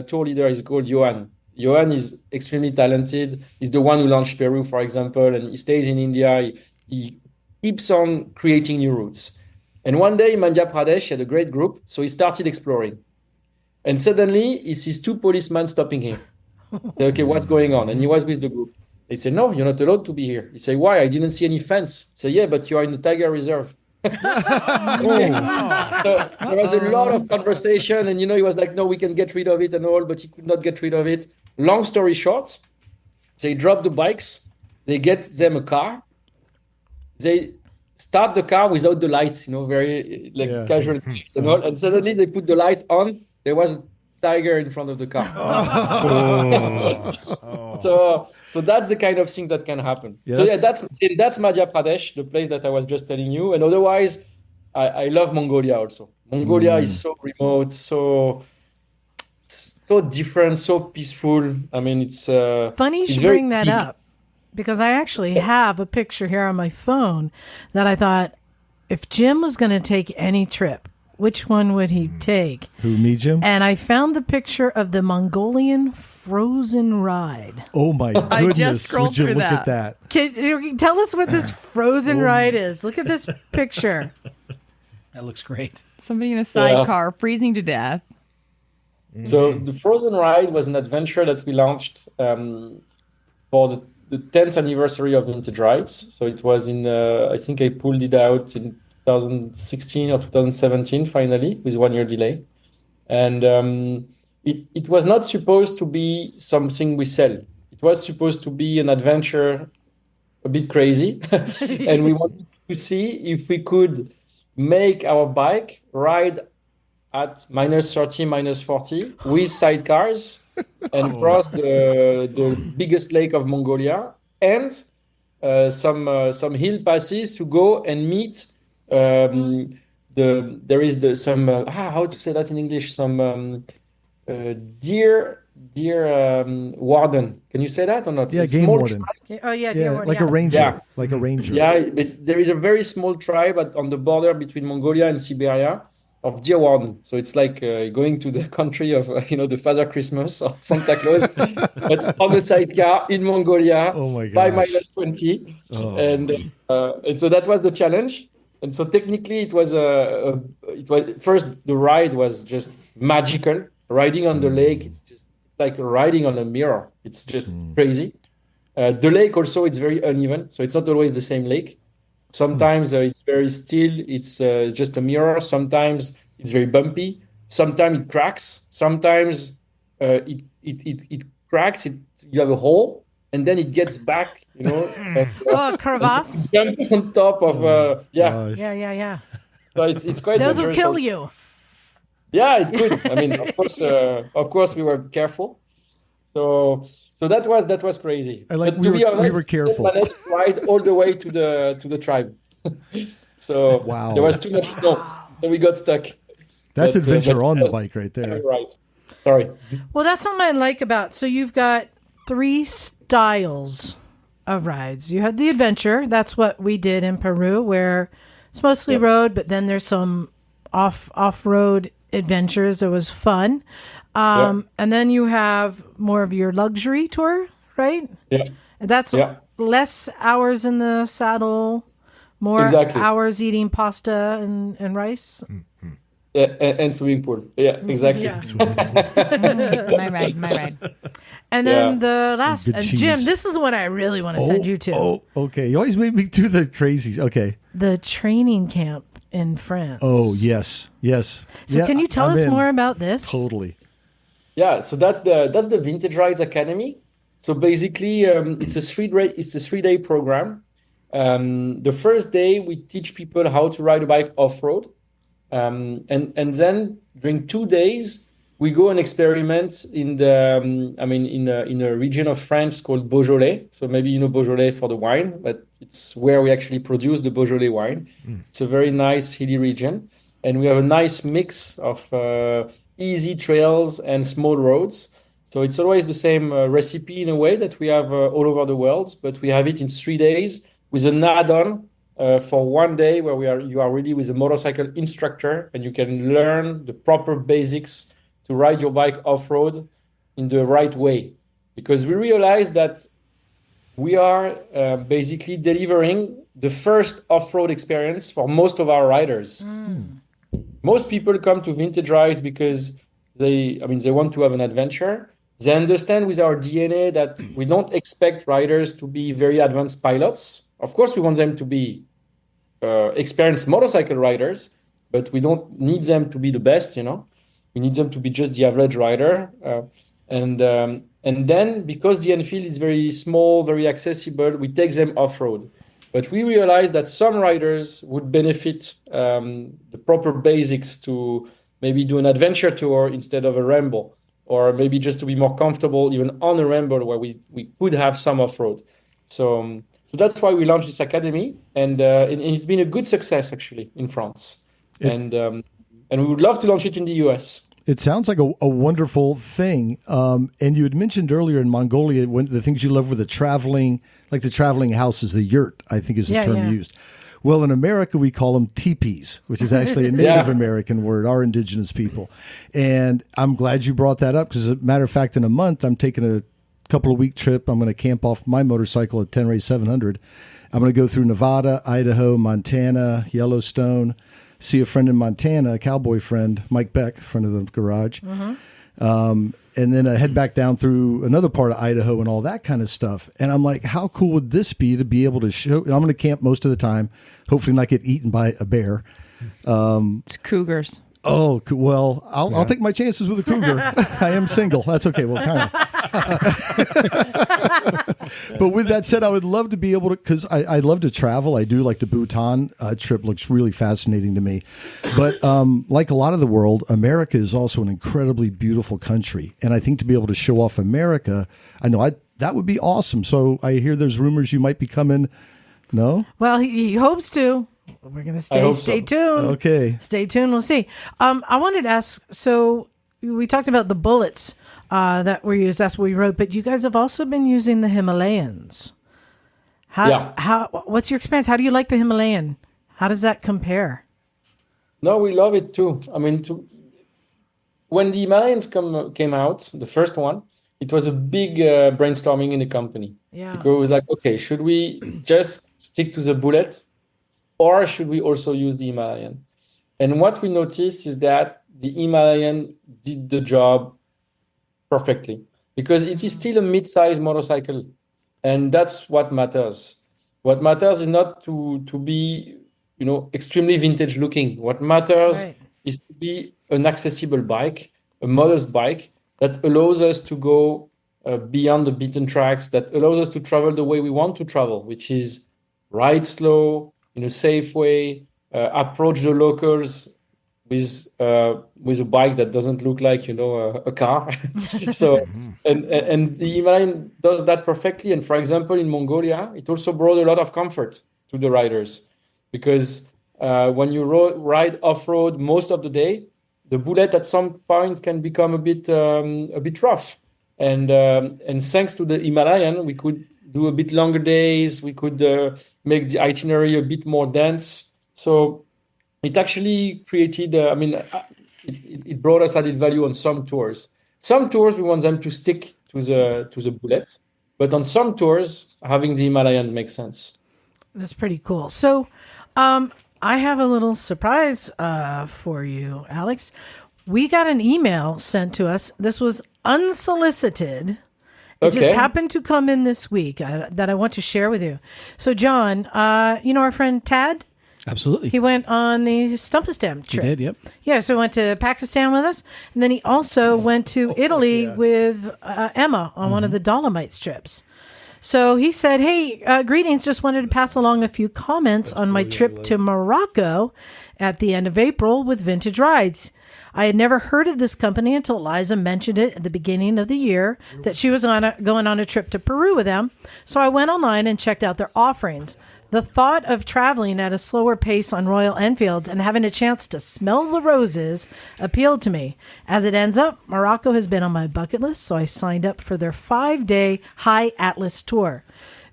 tour leaders is called Johan. Johan is extremely talented. He's the one who launched Peru, for example, and he stays in India. He keeps on creating new routes. And one day in Madhya Pradesh, he had a great group, so he started exploring. And suddenly, he sees two policemen stopping him. Say, okay, what's going on? And he was with the group. They say, no, you're not allowed to be here. He say, why? I didn't see any fence. Say, yeah, but you are in the tiger reserve. So there was a lot of conversation, and he was like, no, we can get rid of it and all, but he could not get rid of it. Long story short, they drop the bikes, they get them a car, they start the car without the light, very casual, and all, and suddenly they put the light on. There was a tiger in front of the car. So that's the kind of thing that can happen. Yeah, so that's Madhya Pradesh, the place that I was just telling you. And otherwise, I love Mongolia also. Mongolia is so remote, so different, so peaceful. I mean, it's funny you should bring that up, because I actually have a picture here on my phone that I thought, if Jim was going to take any trip, which one would he take? Who, me, Jim? And I found the picture of the Mongolian frozen ride. Oh my goodness! I just scrolled Would you through look that. at that? Can you tell us what this frozen ride is? Look at this picture. That looks great. Somebody in a sidecar freezing to death. So the Frozen Ride was an adventure that we launched for the 10th anniversary of Vintage Rides. So it was I think I pulled it out in 2016 or 2017, finally, with 1 year delay. And it was not supposed to be something we sell. It was supposed to be an adventure a bit crazy. And we wanted to see if we could make our bike ride at -30, -40 with sidecars and cross the biggest lake of Mongolia and some hill passes to go and meet how to say that in English, some deer warden. Can you say that or not? Yeah, It's game small warden. tribe. Oh yeah, Yeah, like a yeah. ranger. Yeah. Like a ranger. Yeah, there is a very small tribe on the border between Mongolia and Siberia of deer warden. So it's like going to the country of the Father Christmas or Santa Claus, but on the sidecar in Mongolia Oh my by gosh. -20, Oh. and so that was the challenge. And so technically, it was first the ride was just magical. Riding on the lake, it's like riding on a mirror. It's just crazy. The lake also, it's very uneven, so it's not always the same lake. Sometimes it's very still, it's just a mirror. Sometimes it's very bumpy. Sometimes it cracks. Sometimes it cracks. You have a hole, and then it gets back. And, Crevasse. jump on top of Gosh. Yeah. So it's quite Those will dangerous kill also. you. Yeah, it could. I mean, of course, we were careful. So that was crazy. I like But we to be were- honest, we were careful. we managed to ride all the way to the tribe. So Wow. there was too much snow, so we got stuck. That's But, adventure but, on the bike right there. Right. Sorry. Well, that's something I like about. So you've got 3 styles of rides. You have the adventure. That's what we did in Peru, where it's mostly road, but then there's some off-road adventures. It was fun. And then you have more of your luxury tour, right? Yeah. That's less hours in the saddle, more Exactly. hours eating pasta and rice. Yeah, and swimming pool. Yeah, exactly. Yeah. My ride. And then the last, Good and cheese. Jim, this is the one I really want to send you to. Oh, okay. You always make me do the crazies. Okay. The training camp in France. Oh, yes. So can you tell I'm us in. more about this? Totally. Yeah, so that's the Vintage Rides Academy. So basically, it's a 3-day program. The first day we teach people how to ride a bike off road, and then during 2 days we go and experiment in a region of France called Beaujolais. So maybe you know Beaujolais for the wine, but it's where we actually produce the Beaujolais wine. It's a very nice hilly region, and we have a nice mix of easy trails and small roads. So it's always the same recipe in a way that we have all over the world, but we have it in 3 days with an add-on for 1 day where you are really with a motorcycle instructor, and you can learn the proper basics to ride your bike off-road in the right way. Because we realize that we are basically delivering the first off-road experience for most of our riders. Most people come to Vintage Rides because they want to have an adventure. They understand with our DNA that we don't expect riders to be very advanced pilots. Of course, we want them to be experienced motorcycle riders, but we don't need them to be the best, We need them to be just the average rider. And then, because the Enfield is very small, very accessible, we take them off-road. But we realize that some riders would benefit the proper basics to maybe do an adventure tour instead of a ramble, or maybe just to be more comfortable even on a ramble where we could have some off-road. So that's why we launched this academy, and it's been a good success actually in France. And we would love to launch it in the US. It sounds like a wonderful thing. And you had mentioned earlier in Mongolia, the things you love were the traveling houses, the yurt, I think is the term used. Well, in America, we call them teepees, which is actually a Native American word, our indigenous people. And I'm glad you brought that up because, as a matter of fact, in a month, I'm taking a couple of week trip. I'm going to camp off my motorcycle at Tenere 700. I'm going to go through Nevada, Idaho, Montana, Yellowstone, see a friend in Montana, a cowboy friend, Mike Beck, friend of the garage. And then I head back down through another part of Idaho and all that kind of stuff. And I'm like, how cool would this be to be able to show? I'm going to camp most of the time, hopefully not get eaten by a bear. It's cougars. Oh, well, I'll take my chances with a cougar. I am single. That's okay. Well, kind of. But with that said, I would love to be able to, because I love to travel. I do like the Bhutan trip, looks really fascinating to me. But like a lot of the world, America is also an incredibly beautiful country. And I think to be able to show off America, that would be awesome. So I hear there's rumors you might be coming. No? Well, he hopes to. We're going to stay tuned. Okay. Stay tuned. We'll see. I wanted to ask, so we talked about the bullets that were used. That's what we wrote. But you guys have also been using the Himalayans. What's your experience? How do you like the Himalayan? How does that compare? No, we love it too. I mean, when the Himalayans came out, the first one, it was a big brainstorming in the company. Yeah. Because it was like, okay, should we just stick to the bullet, or should we also use the Himalayan? And what we noticed is that the Himalayan did the job perfectly, because it is still a mid-sized motorcycle, and that's what matters. What matters is not to be, extremely vintage looking. What matters is to be an accessible bike, a modest bike that allows us to go beyond the beaten tracks, that allows us to travel the way we want to travel, which is ride slow, in a safe way, approach the locals with a bike that doesn't look like a car. So and the Himalayan does that perfectly. And for example, in Mongolia, it also brought a lot of comfort to the riders, because when you ride off-road most of the day, the bullet at some point can become a bit rough. And thanks to the Himalayan, we could do a bit longer days. We could make the itinerary a bit more dense. So it actually created, it brought us added value on some tours. Some tours, we want them to stick to the bullet. But on some tours, having the Himalayan makes sense. That's pretty cool. So I have a little surprise for you, Alex. We got an email sent to us. This was unsolicited. It just happened to come in this week that I want to share with you. So, John, our friend Tad? Absolutely. He went on the Stumpistam trip. He did, yep. Yeah, so he went to Pakistan with us. And then he also went to Italy with Emma on one of the Dolomites trips. So he said, hey, greetings. Just wanted to pass along a few comments on my trip to Morocco at the end of April with Vintage Rides. I had never heard of this company until Liza mentioned it at the beginning of the year that she was going on a trip to Peru with them. So I went online and checked out their offerings. The thought of traveling at a slower pace on Royal Enfields and having a chance to smell the roses appealed to me. As it ends up, Morocco has been on my bucket list, so I signed up for their 5-day High Atlas tour.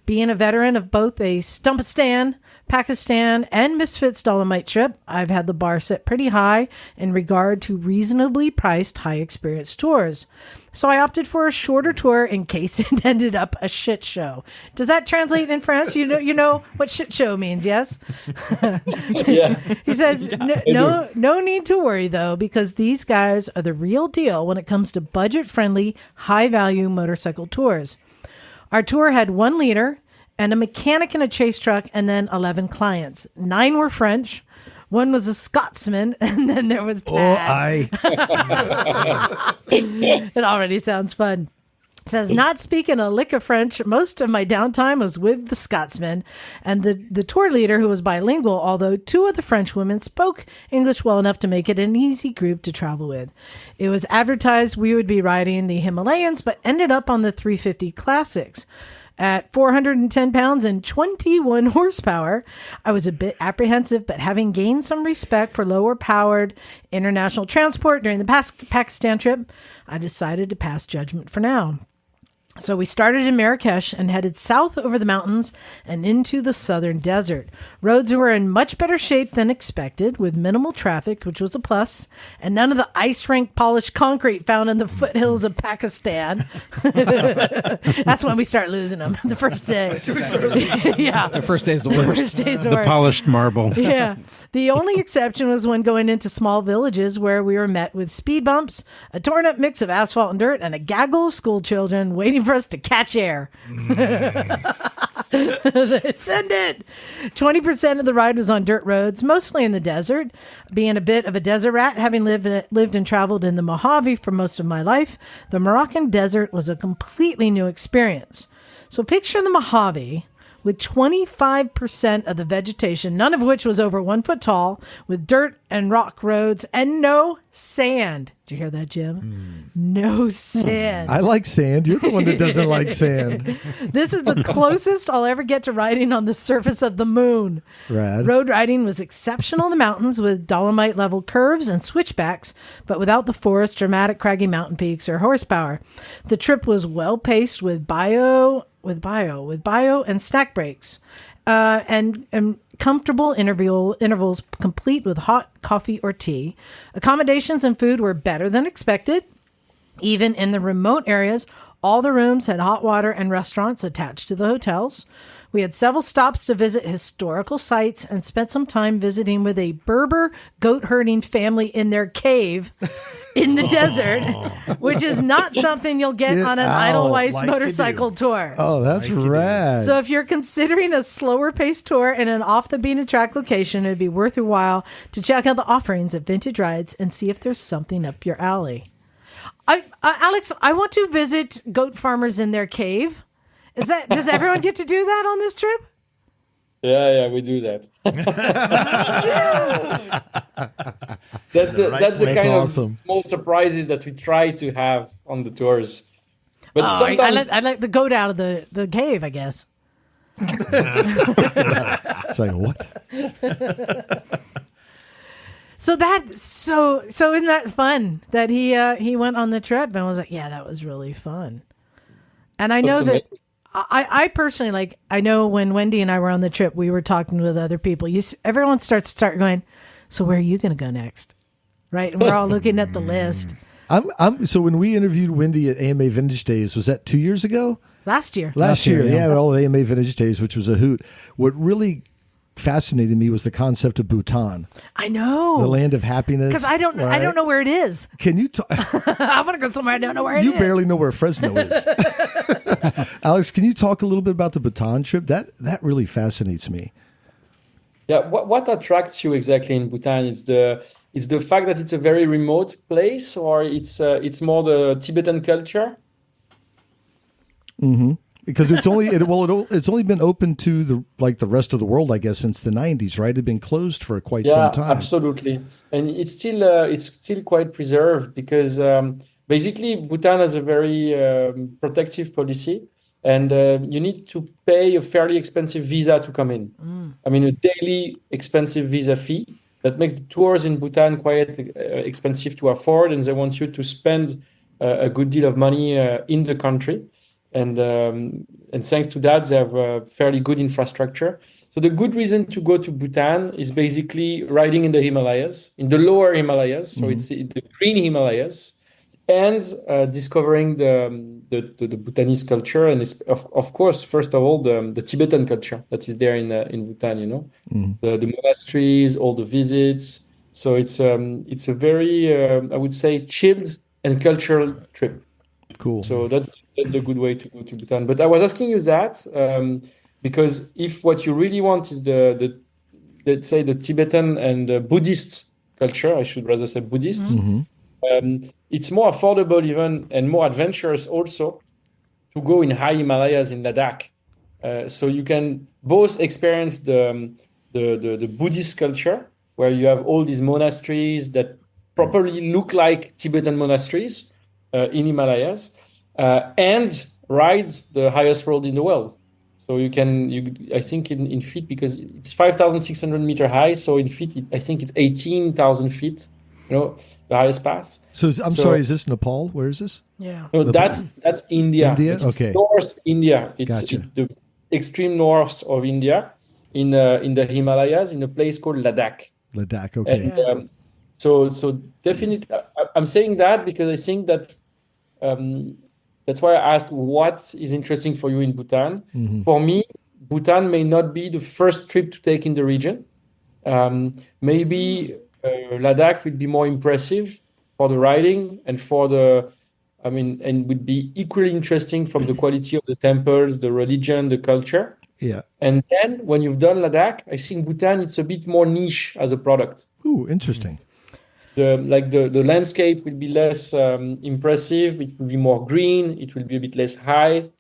Being a veteran of both a Stumpistan, Pakistan, and Misfit's Dolomite trip, I've had the bar set pretty high in regard to reasonably priced high-experience tours. So I opted for a shorter tour in case it ended up a shit show. Does that translate in France? You know what shit show means, yes? Yeah. He says, no need to worry, though, because these guys are the real deal when it comes to budget-friendly, high-value motorcycle tours. Our tour had 1 leader and a mechanic in a chase truck, and then 11 clients. 9 were French. 1 was a Scotsman, and then there was Tad. It already sounds fun. It says, not speaking a lick of French, most of my downtime was with the Scotsman and the tour leader, who was bilingual, although 2 of the French women spoke English well enough to make it an easy group to travel with. It was advertised we would be riding the Himalayans, but ended up on the 350 Classics. At 410 pounds and 21 horsepower, I was a bit apprehensive, but having gained some respect for lower-powered international transport during the Pakistan trip, I decided to pass judgment for now. So we started in Marrakesh and headed south over the mountains and into the southern desert. Roads were in much better shape than expected, with minimal traffic, which was a plus, and none of the ice rink polished concrete found in the foothills of Pakistan. That's when we start losing them, the first day. Yeah. The first day is the worst. The polished marble. Yeah. The only exception was when going into small villages where we were met with speed bumps, a torn up mix of asphalt and dirt, and a gaggle of school children waiting for us to catch air. Send it. 20% of the ride was on dirt roads, mostly in the desert. Being a bit of a desert rat, having lived and traveled in the Mojave for most of my life, the Moroccan desert was a completely new experience. So picture the Mojave with 25% of the vegetation, none of which was over 1 foot tall, with dirt and rock roads and no sand. Did you hear that, Jim? No sand. I like sand. You're the one that doesn't like sand. This is the closest I'll ever get to riding on the surface of the moon. Rad. Road riding was exceptional in the mountains with Dolomite level curves and switchbacks, but without the forest, dramatic craggy mountain peaks or horsepower. The trip was well paced with bio and snack breaks, and comfortable intervals complete with hot coffee or tea. Accommodations and food were better than expected. Even in the remote areas, all the rooms had hot water and restaurants attached to the hotels. We had several stops to visit historical sites and spent some time visiting with a Berber goat herding family in their cave in the desert, which is not something you'll get on an Edelweiss motorcycle tour. Oh, that's rad. So if you're considering a slower paced tour in an off the beaten track location, it'd be worth your while to check out the offerings at Vintage Rides and see if there's something up your alley. Alex, I want to visit goat farmers in their cave. Does everyone get to do that on this trip? Yeah, we do that. That's the kind of small surprises that we try to have on the tours. But sometimes I let the goat out of the cave, I guess. It's like, what? So isn't that fun that he went on the trip and was like, yeah, that was really fun. And I know that I personally, I know when Wendy and I were on the trip, we were talking with other people. Everyone starts going, so where are you going to go next? Right? And we're all looking at the list. So when we interviewed Wendy at AMA Vintage Days, was that 2 years ago? Last year. Last year, yeah. All at AMA Vintage Days, which was a hoot. What really fascinated me was the concept of Bhutan. I know. The land of happiness. Because I don't know where it is. Can you talk? I want to go somewhere I don't know where it is. You barely know where Fresno is. Alex, can you talk a little bit about the Bhutan trip? That really fascinates me. Yeah, what attracts you exactly in Bhutan? It's the fact that it's a very remote place, or it's more the Tibetan culture. Mm-hmm. Because it's only been open to the rest of the world, I guess, since the 90s, right? It had been closed for quite some time. Yeah, absolutely, and it's still quite preserved because basically Bhutan has a very protective policy, and you need to pay a fairly expensive visa to come in. I mean, a daily expensive visa fee that makes the tours in Bhutan quite expensive to afford, and they want you to spend a good deal of money in the country. And thanks to that, they have a fairly good infrastructure. So the good reason to go to Bhutan is basically riding in the Himalayas, in the lower Himalayas. So it's the green Himalayas, and discovering the Bhutanese culture, and it's of course first of all the Tibetan culture that is there in Bhutan. The monasteries, all the visits. So it's a very I would say chilled and cultural trip. Cool. So that's the good way to go to Bhutan. But I was asking you that because if what you really want is the let's say the Tibetan and Buddhist culture, I should rather say Buddhist, it's more affordable even and more adventurous also to go in high Himalayas in Ladakh. So you can both experience the Buddhist culture, where you have all these monasteries that properly look like Tibetan monasteries in Himalayas, and ride the highest road in the world. So I think in feet, because it's 5,600 meter high. So in feet, I think it's 18,000 feet, the highest pass. So sorry, is this Nepal? Where is this? Yeah. No, that's India. India? It's Okay. North India. It's Gotcha. the extreme north of India in the Himalayas in a place called Ladakh. Ladakh, okay. And, so definitely, I'm saying that because I think that that's why I asked what is interesting for you in Bhutan. For me, Bhutan may not be the first trip to take in the region. Maybe Ladakh would be more impressive for the riding and for the I mean, and would be equally interesting from the quality of the temples, the religion, the culture. Yeah. And then when you've done Ladakh, I think Bhutan, it's a bit more niche as a product. Ooh, interesting. The landscape will be less impressive. It will be more green. It will be a bit less high.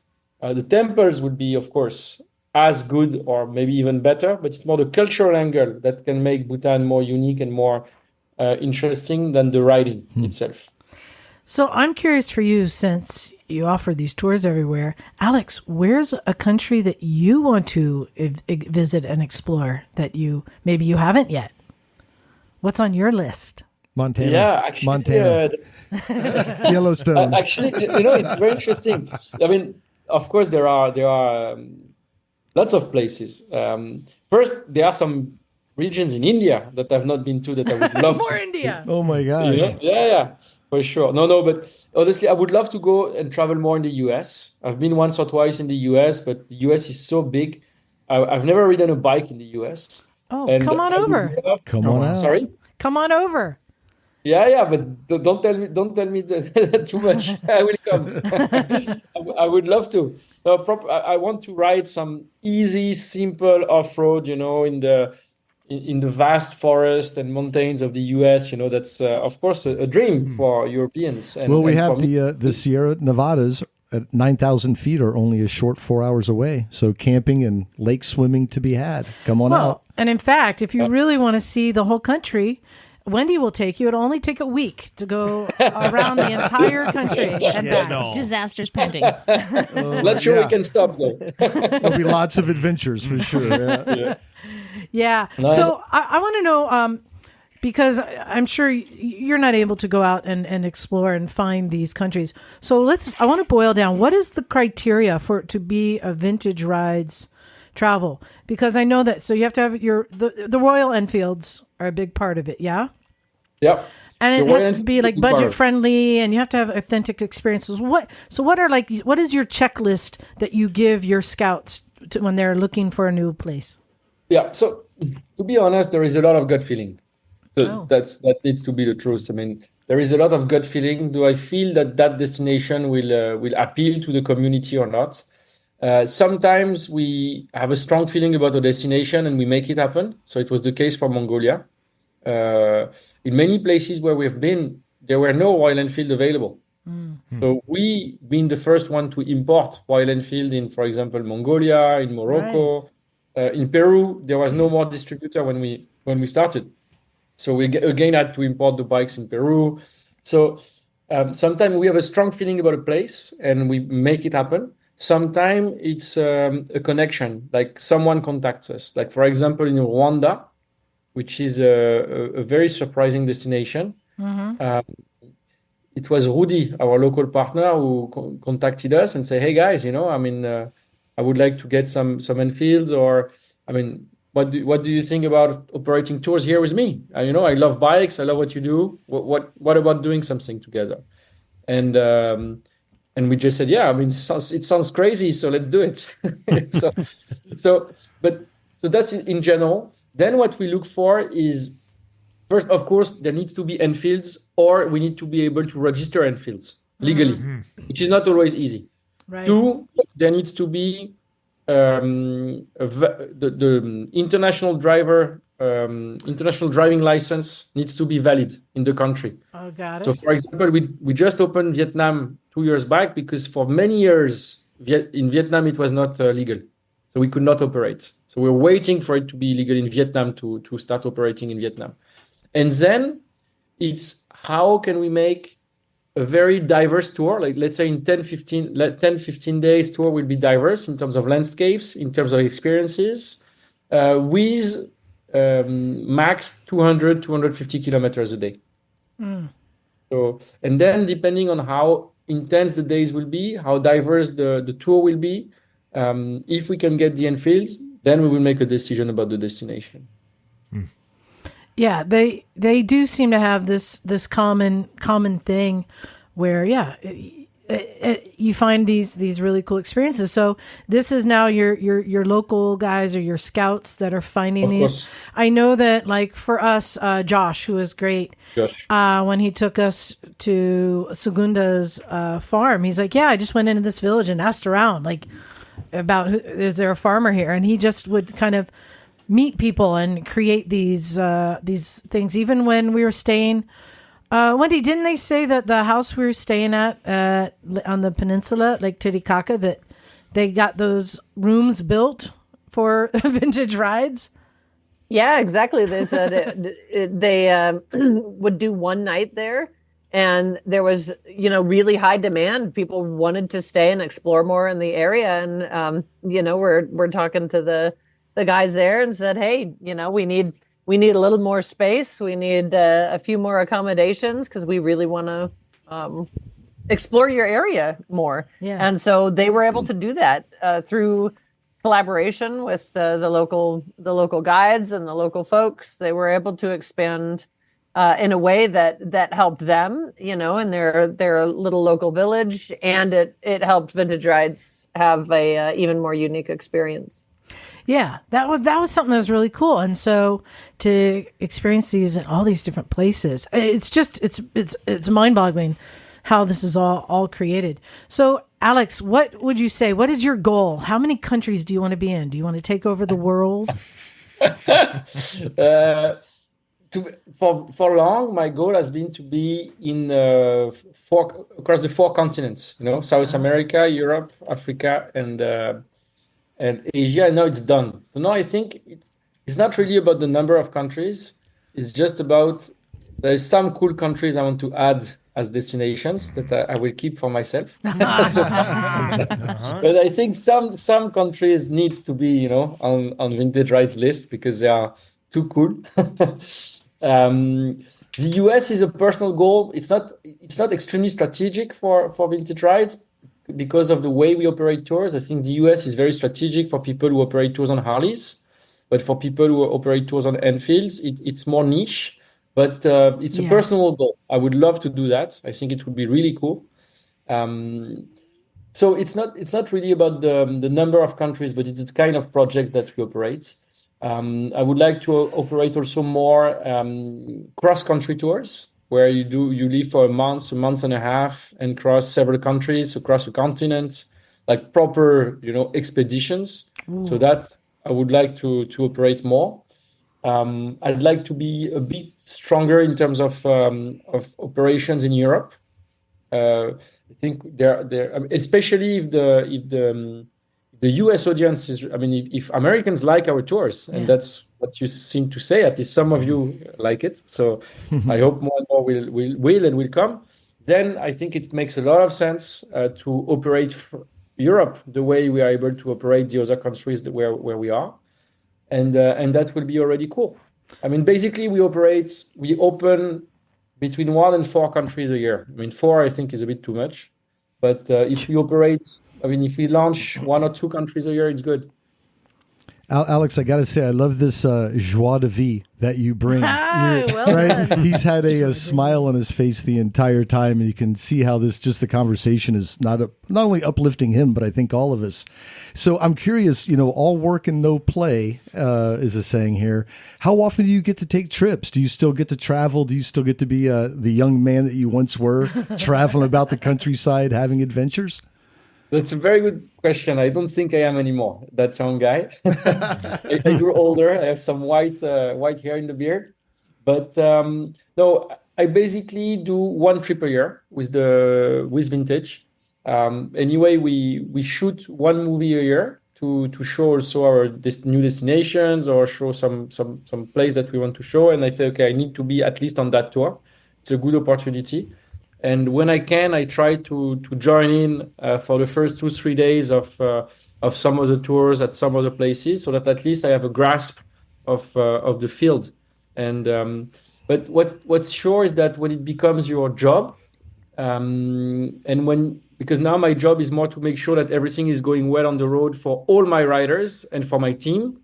The temples would be, of course, as good or maybe even better, but it's more the cultural angle that can make Bhutan more unique and more interesting than the riding itself. So I'm curious for you, since you offer these tours everywhere, Alex, where's a country that you want to visit and explore that maybe you haven't yet? What's on your list? Montana. Yeah, actually, Montana. Yellowstone. Actually, it's very interesting. I mean, of course, there are lots of places. First, there are some regions in India that I've not been to that I would love More to. India. Oh my gosh. Yeah, for sure. No, but honestly, I would love to go and travel more in the US. I've been once or twice in the US, but the US is so big. I've never ridden a bike in the US. Oh, And come on I would over. Come on out. Sorry? Come on over. Yeah, but don't tell me that too much. I will come. I would love to. No, I want to ride some easy, simple off-road, in the vast forest and mountains of the US. That's of course a dream for Europeans. Well, we have the Sierra Nevadas at 9,000 feet are only a short 4 hours away. So camping and lake swimming to be had. Come on out. And in fact, if you really want to see the whole country, Wendy will take you. It'll only take a week to go around the entire country and back. Disasters pending. Not sure we can stop though. There'll be lots of adventures for sure. Yeah. So I want to know, because I'm sure you're not able to go out and explore and find these countries. So I want to boil down. What is the criteria for it to be a vintage rides travel? Because I know that, so you have to have the Royal Enfields are a big part of it. Yeah. Yep. And it has to be like budget friendly, and you have to have authentic experiences. What is your checklist that you give your scouts when they're looking for a new place? Yeah. So to be honest, there is a lot of gut feeling. So that needs to be the truth. I mean, there is a lot of gut feeling. Do I feel that destination will appeal to the community or not? Sometimes we have a strong feeling about a destination and we make it happen. So it was the case for Mongolia. In many places where we've been, there were no Royal Enfield available. So we been the first one to import Royal Enfield in, for example, Mongolia, in Morocco, in Peru. There was no more distributor when we started. So we again had to import the bikes in Peru. So sometimes we have a strong feeling about a place and we make it happen. Sometimes it's a connection, like someone contacts us. Like, for example, in Rwanda, which is a very surprising destination. It was Rudy, our local partner, who contacted us and said, hey, guys, I would like to get some Enfields, or, what do you think about operating tours here with me? I love bikes. I love what you do. What about doing something together? And we just said, it sounds crazy, so let's do it. So that's in general. Then what we look for is, first, of course, there needs to be Enfields, or we need to be able to register Enfields legally, which is not always easy. Right. 2, there needs to be the international driving license needs to be valid in the country. Oh, got it. So, for example, we just opened Vietnam 2 years back because for many years in Vietnam it was not legal, so we could not operate. So we're waiting for it to be legal in Vietnam to start operating in Vietnam. And then it's how can we make a very diverse tour, like let's say in 10-15 days tour will be diverse in terms of landscapes, in terms of experiences, with max 250 kilometers a day. So, and then depending on how intense the days will be, how diverse the tour will be, if we can get the Enfields, then we will make a decision about the destination. Yeah, they do seem to have this common thing where, you find these really cool experiences. So this is now your local guys or your scouts that are finding Of these. course. I know that, like, for us, Josh, who was great, Josh. when he took us to Segunda's farm, he's like, yeah, I just went into this village and asked around, like, about is there a farmer here, and he just would kind of meet people and create these things. Even when we were staying. Wendy, didn't they say that the house we were staying at on the peninsula, Lake Titicaca, that they got those rooms built for vintage rides? Yeah, exactly. They said they would do one night there, and there was, really high demand. People wanted to stay and explore more in the area, and we're talking to the guys there and said, hey, we need a little more space. We need a few more accommodations because we really want to explore your area more. Yeah. And so they were able to do that through collaboration with the local guides and the local folks. They were able to expand in a way that helped them, in their little local village, and it helped Vintage Rides have a even more unique experience. Yeah, that was something that was really cool. And so to experience these in all these different places, it's just it's mind-boggling how this is all created. So, Alex, what would you say? What is your goal? How many countries do you want to be in? Do you want to take over the world? For long, my goal has been to be in across the 4 continents. South America, Europe, Africa, and Asia. Now it's done. So now I think it's not really about the number of countries. It's just about there's some cool countries I want to add as destinations that I will keep for myself. But I think some countries need to be on Vintage Rides list because they are too cool. The US is a personal goal. It's not extremely strategic for Vintage Rides. Because of the way we operate tours, I think the US is very strategic for people who operate tours on Harleys, but for people who operate tours on Enfields, it's more niche. But it's a personal goal. I would love to do that. I think it would be really cool. So it's not really about the number of countries, but it's the kind of project that we operate. I would like to operate also more cross-country tours, where you live for a month and a half, and cross several countries across the continent, like proper, expeditions. Ooh. So that I would like to operate more. I'd like to be a bit stronger in terms of operations in Europe. I think especially if the US audience is, if Americans like our tours, and that's what you seem to say, at least some of you like it. So I hope more and more will come. Then I think it makes a lot of sense to operate Europe the way we are able to operate the other countries where we are. And that will be already cool. Basically we open between 1 and 4 countries a year. 4 I think is a bit too much. But if we launch 1 or 2 countries a year, it's good. Alex, I got to say, I love this joie de vivre that you bring. Right? He's had a smile on his face the entire time, and you can see how the conversation is not only uplifting him, but I think all of us. So I'm curious, all work and no play is a saying here. How often do you get to take trips? Do you still get to travel? Do you still get to be the young man that you once were, traveling about the countryside, having adventures? That's a very good question. I don't think I am anymore, that young guy. I grew older. I have some white hair in the beard. But no, I basically do 1 trip a year with Vintage. Anyway, we shoot 1 movie a year to show also our new destinations or show some place that we want to show. And I say, okay, I need to be at least on that tour. It's a good opportunity. And when I can, I try to join in for the first 2-3 days of some of the tours at some other places, so that at least I have a grasp of the field. And but what's sure is that when it becomes your job, because now my job is more to make sure that everything is going well on the road for all my riders and for my team.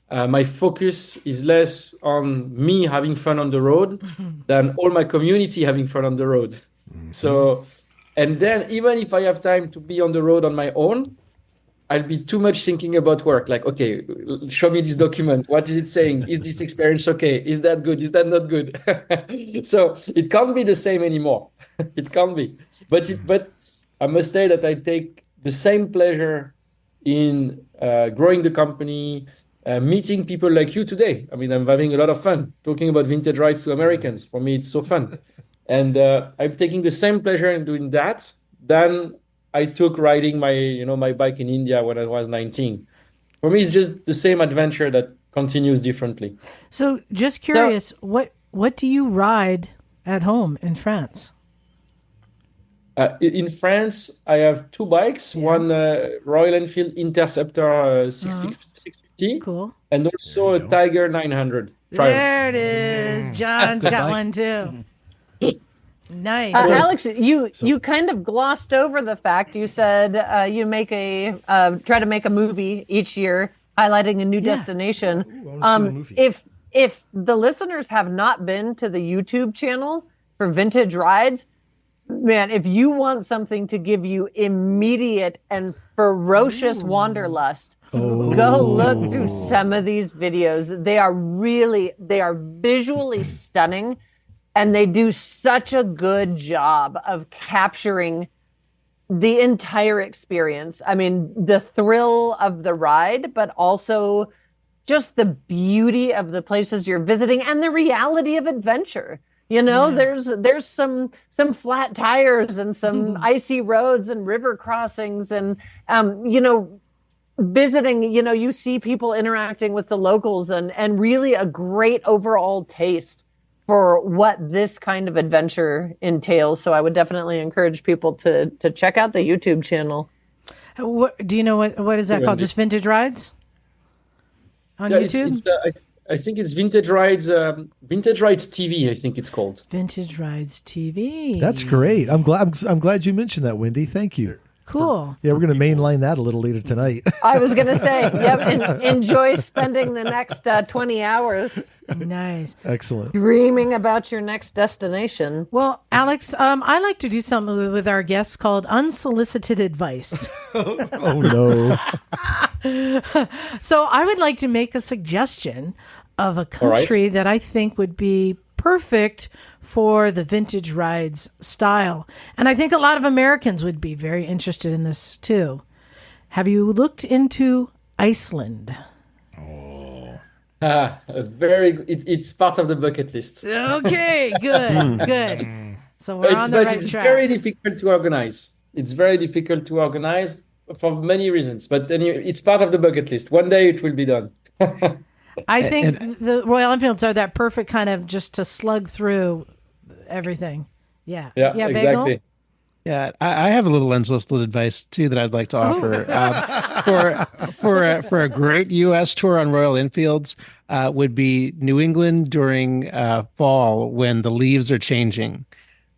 My focus is less on me having fun on the road than all my community having fun on the road. So And then even if I have time to be on the road on my own, I'll be too much thinking about work. Like, okay, show me this document. What is it saying? Is this experience okay? Is that good? Is that not good? So it can't be the same anymore. It can't be. But I must say that I take the same pleasure in growing the company, meeting people like you today. I mean, I'm having a lot of fun talking about vintage rides to Americans. For me, it's so fun. And I'm taking the same pleasure in doing that than I took riding my bike in India when I was 19. For me, it's just the same adventure that continues differently. So, just curious, what do you ride at home in France? In France, I have two bikes. Yeah. One Royal Enfield Interceptor 650, cool, and also a Tiger 900. Triumph. There it is. John's got one too. Nice. Alex, you kind of glossed over the fact you said you make try to make a movie each year highlighting a new destination. Ooh, if the listeners have not been to the YouTube channel for Vintage Rides, man, if you want something to give you immediate and ferocious wanderlust, go look through some of these videos. They are visually stunning. And they do such a good job of capturing the entire experience. I mean, the thrill of the ride, but also just the beauty of the places you're visiting and the reality of adventure. You know, there's some flat tires and some icy roads and river crossings and, visiting, you see people interacting with the locals and really a great overall taste for what this kind of adventure entails. So I would definitely encourage people to check out the YouTube channel. Do you know what is that called? Just Vintage Rides on YouTube? I think it's Vintage Rides TV. I think it's called Vintage Rides TV. That's great. I'm glad you mentioned that, Wendy. Thank you. Cool. Yeah, we're going to mainline that a little later tonight. I was going to say, enjoy spending the next 20 hours. Nice. Excellent. Dreaming about your next destination. Well, Alex, I like to do something with our guests called unsolicited advice. Oh, no. So I would like to make a suggestion of a country that I think would be perfect for the Vintage Rides style. And I think a lot of Americans would be very interested in this too. Have you looked into Iceland? It's part of the bucket list. Okay, good. So we're on the right track. But it's very difficult to organize. It's very difficult to organize for many reasons. But anyway, it's part of the bucket list. One day it will be done. I think the Royal Enfields are that perfect kind of just to slug through everything. Yeah, exactly. Bagel? Yeah, I have a little unsolicited advice too that I'd like to offer. For a great U.S. tour on Royal Enfields would be New England during fall when the leaves are changing.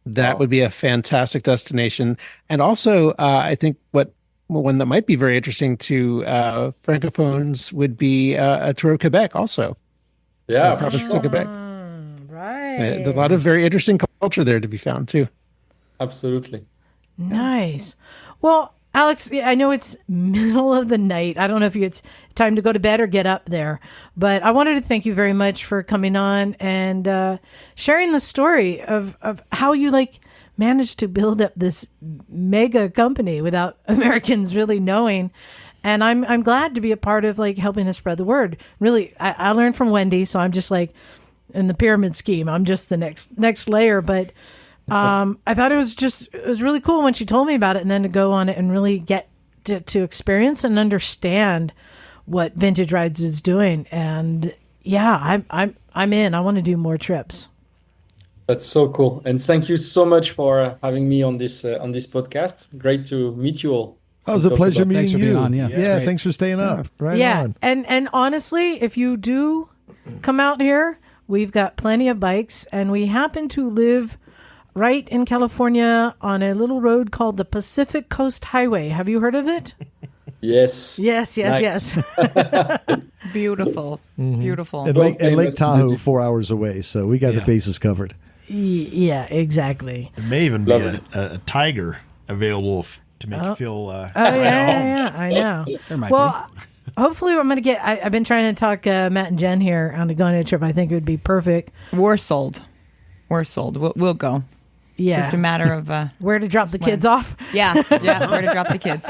That would be a fantastic destination. And also, I think one that might be very interesting to Francophones would be a tour of Quebec also. Yeah, province of Quebec. Right. A lot of very interesting culture there to be found too. Absolutely. Nice. Well, Alex, I know it's middle of the night. I don't know if it's time to go to bed or get up there, but I wanted to thank you very much for coming on and sharing the story of how you managed to build up this mega company without Americans really knowing. And I'm glad to be a part of helping to spread the word. Really, I learned from Wendy, so I'm just in the pyramid scheme. I'm just the next layer, but I thought it was really cool when she told me about it, and then to go on it and really get to experience and understand what Vintage Rides is doing. And yeah, I'm in. I want to do more trips. That's so cool, and thank you so much for having me on this podcast. Great to meet you all. Oh, it was a pleasure meeting you. On, yeah, thanks for staying up. Right on. And honestly, if you do come out here, we've got plenty of bikes, and we happen to live right in California on a little road called the Pacific Coast Highway. Have you heard of it? Yes. Yes. Beautiful. Mm-hmm. Beautiful. And Lake Tahoe, 4 hours away. So we got the bases covered. Yeah, exactly. It may even be a tiger available to make you feel Oh, right at home. yeah, I know. There might Well, hopefully I'm going to get, I've been trying to talk Matt and Jen here on a going on a trip. I think it would be perfect. We're sold. We'll go. Yeah. Just a matter of where to drop the kids off. Yeah, where to drop the kids.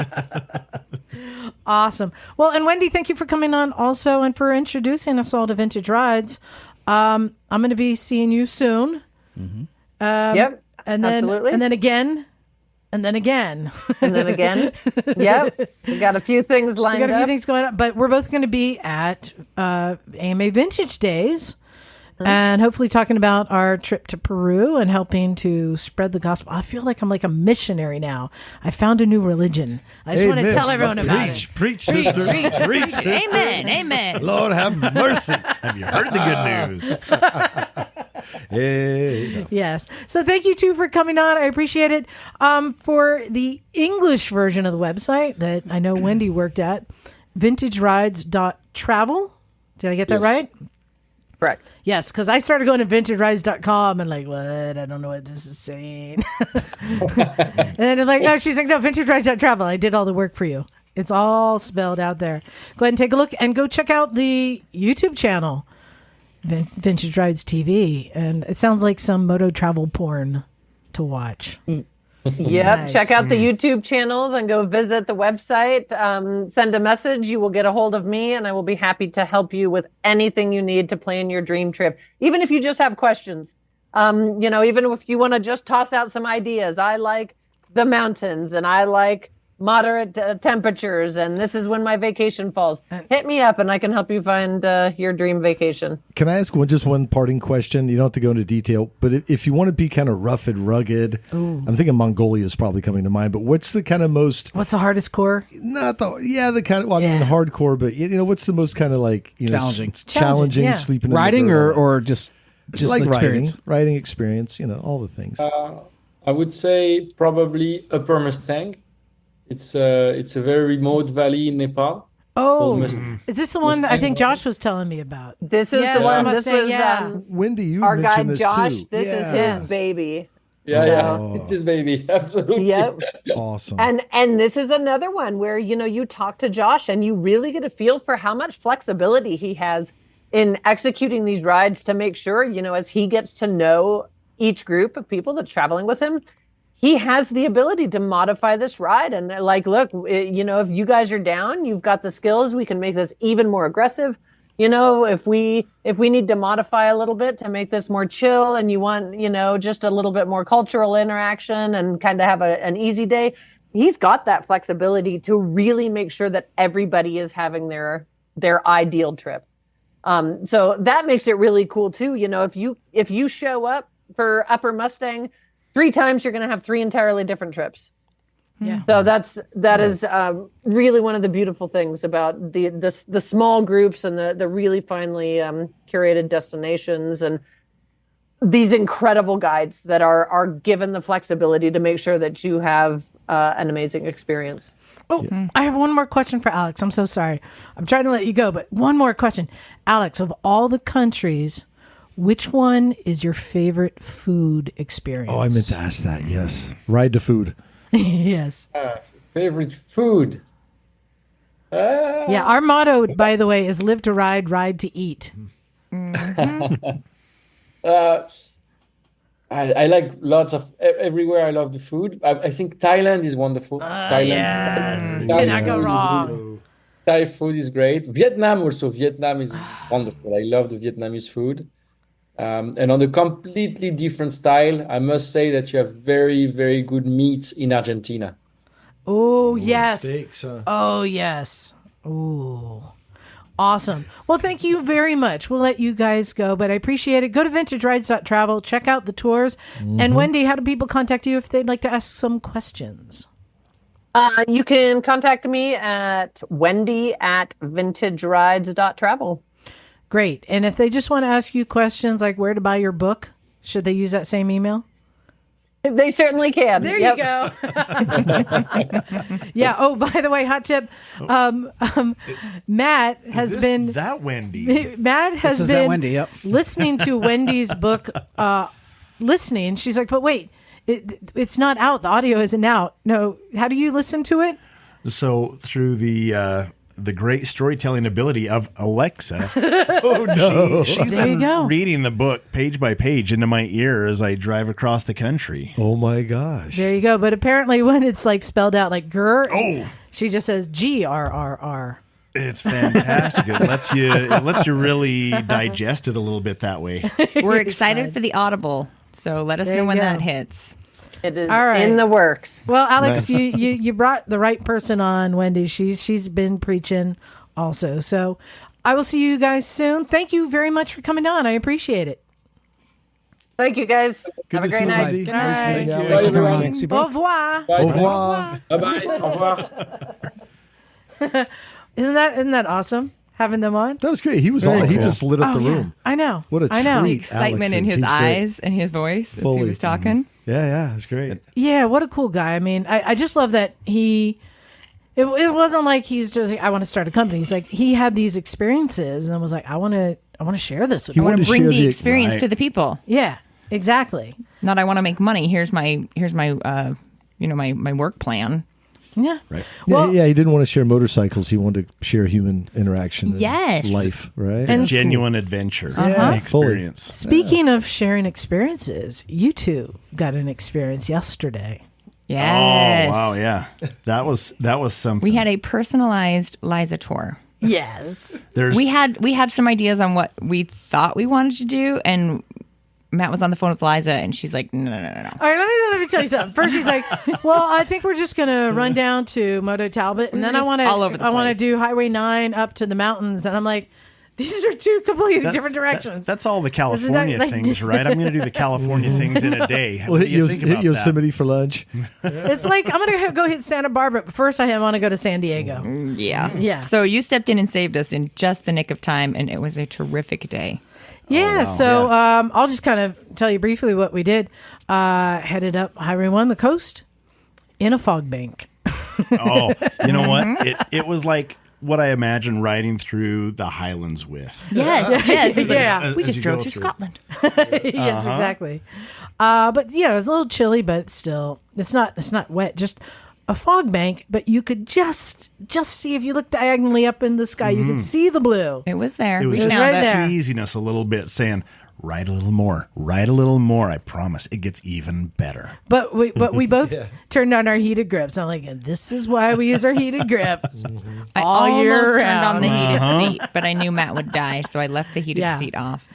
Awesome. Well, and Wendy, thank you for coming on also and for introducing us all to Vintage Rides. I'm going to be seeing you soon. Yep. And then, absolutely. And then again. And then again. And then again. Yep. We got a few things lined We got a few up. things going on. But we're both going to be at AMA Vintage Days. And hopefully talking about our trip to Peru and helping to spread the gospel. I feel like I'm like a missionary now. I found a new religion. I just want to tell everyone about it. Preach, sister. Preach, sister. Amen. Lord have mercy. Have you heard the good news? Hey. Yes. So thank you two for coming on. I appreciate it. For the English version of the website that I know Wendy worked at, vintagerides.travel. Did I get that right? Correct. Yes, because I started going to vintagerides.com and like, what? I don't know what this is saying. And then I'm like, no, she's like, no, vintagerides.travel. I did all the work for you. It's all spelled out there. Go ahead and take a look and go check out the YouTube channel, Vintage Rides TV. And it sounds like some moto travel porn to watch. Yep. Nice. Check out the YouTube channel, then go visit the website. Send a message. You will get a hold of me, and I will be happy to help you with anything you need to plan your dream trip. Even if you just have questions, even if you want to just toss out some ideas. I like the mountains, and I like moderate temperatures, and this is when my vacation falls. Hit me up, and I can help you find your dream vacation. Can I ask just one parting question? You don't have to go into detail, but if you want to be kind of rough and rugged, I'm thinking Mongolia is probably coming to mind. But what's the kind of most? What's the hardest core? Not the kind of. Well, I mean, hardcore, but what's the most kind of like challenging yeah. sleeping in riding the dirt, or just like the experience? riding experience. All the things. I would say probably Upper Mustang. It's a very remote valley in Nepal. Oh, is this the one that I think Josh was telling me about? This is the one. This was Wendy, you our guide mentioned this Josh. too. This is his baby. Yeah, it's his baby. Absolutely. Yep. Awesome. And this is another one where you talk to Josh and you really get a feel for how much flexibility he has in executing these rides to make sure, as he gets to know each group of people that's traveling with him, he has the ability to modify this ride. And like, look, if you guys are down, you've got the skills, we can make this even more aggressive. If we need to modify a little bit to make this more chill and you want, just a little bit more cultural interaction and kind of have an easy day, he's got that flexibility to really make sure that everybody is having their ideal trip. So that makes it really cool too. If you show up for Upper Mustang 3 times, you're going to have 3 entirely different trips. Yeah. So that is really one of the beautiful things about the small groups and the really finely curated destinations and these incredible guides that are given the flexibility to make sure that you have an amazing experience. Oh, I have one more question for Alex. I'm so sorry. I'm trying to let you go, but one more question. Alex, of all the countries, which one is your favorite food experience? Oh, I meant to ask that. Yes. Ride to food. Yes. Favorite food? Yeah, our motto, by the way, is live to ride to eat. I like lots of everywhere. I love the food. I think Thailand is wonderful. Thailand, Yes. Cannot go wrong. Thai food is great. Vietnam also. Vietnam is wonderful. I love the Vietnamese food. And on a completely different style, I must say that you have very, very good meat in Argentina. Oh, yes. Steaks, huh? Oh, yes. Ooh. Awesome. Well, thank you very much. We'll let you guys go, but I appreciate it. Go to vintagerides.travel, check out the tours. And Wendy, how do people contact you if they'd like to ask some questions? You can contact me at wendy@vintagerides.travel. Great. And if they just want to ask you questions like where to buy your book, should they use that same email? They certainly can. There you go. Yeah. Oh, by the way, hot tip. Matt has been that Wendy. Matt has This is been that Wendy, yep. listening to Wendy's book. Listening. She's like, but wait, it's not out. The audio isn't out. No. How do you listen to it? So through the great storytelling ability of Alexa, Oh no! she's There you been go. reading the book page by page into my ear as I drive across the country. Oh my gosh! There you go. But apparently, when it's like spelled out like grr, Oh. she just says GRRR. It's fantastic. It lets you really digest it a little bit that way. We're excited for the Audible, so let us There know you when go. that hits. It is All right. in the works. Well, Alex, you brought the right person on, Wendy. She's been preaching also. So I will see you guys soon. Thank you very much for coming on. I appreciate it. Thank you, guys. Good Have a to great see you, night. Wendy. Good Nice night. meeting you, Bye, Alex. everyone. Thanks, you Au both. revoir. Bye. Au revoir. Bye-bye. Au revoir. Isn't that awesome? Having them on. That was great. He was Very on. He cool. just lit up Oh, the yeah. room. I know. What a I know. treat. Excitement Alex in is. his He's great. eyes and his voice as Fully. he was talking. Yeah, it's great. Yeah, what a cool guy. I mean, I just love that it wasn't like he's just like, I want to start a company. He's like, he had these experiences and was like, I want to share this with He people. I want wanted to bring share the the- experience Right. to the people. Yeah, exactly. Not I want to make money. Here's my my work plan. Yeah. Right. Well- yeah, he didn't want to share motorcycles. He wanted to share human interaction and Yes. life, right? And- Genuine adventure Yeah. and experience. Speaking of sharing experiences, you two got an experience yesterday. Yes. Oh wow, yeah. That was something. We had a personalized Liza tour. Yes. There's We had some ideas on what we thought we wanted to do, and Matt was on the phone with Liza, and she's like, no. All right, let me tell you something. First, he's like, "Well, I think we're just gonna run down to Moto Talbot, and We then were I just want all over the to place. do Highway 9 up to the mountains." And I'm like, "These are two completely different directions." That's all the California like- things, right? I'm going to do the California things in a day. We'll What hit, do you think about that? Yosemite for lunch. It's like I'm gonna go hit Santa Barbara, but first I want to go to San Diego. Yeah. Yeah. So you stepped in and saved us in just the nick of time, and it was a terrific day. Yeah, wow, so I'll just kind of tell you briefly what we did. Headed up Highway 1, the coast, in a fog bank. Oh, you know what? It was like what I imagine riding through the Highlands with. Yes. It was like, Yeah. we As just you drove go through through. Scotland. Yes, exactly. But yeah, it was a little chilly, but still, it's not wet. Just a fog bank, but you could just see if you look diagonally up in the sky, you could see the blue. It was there. It was We just found right it. there. teasing us a little bit, saying, "Ride a little more, ride a little more. I promise, it gets even better." But we both turned on our heated grips. I'm like, and this is why we use our heated grips I all year almost turned on round. the heated seat, but I knew Matt would die, so I left the heated Yeah. seat off.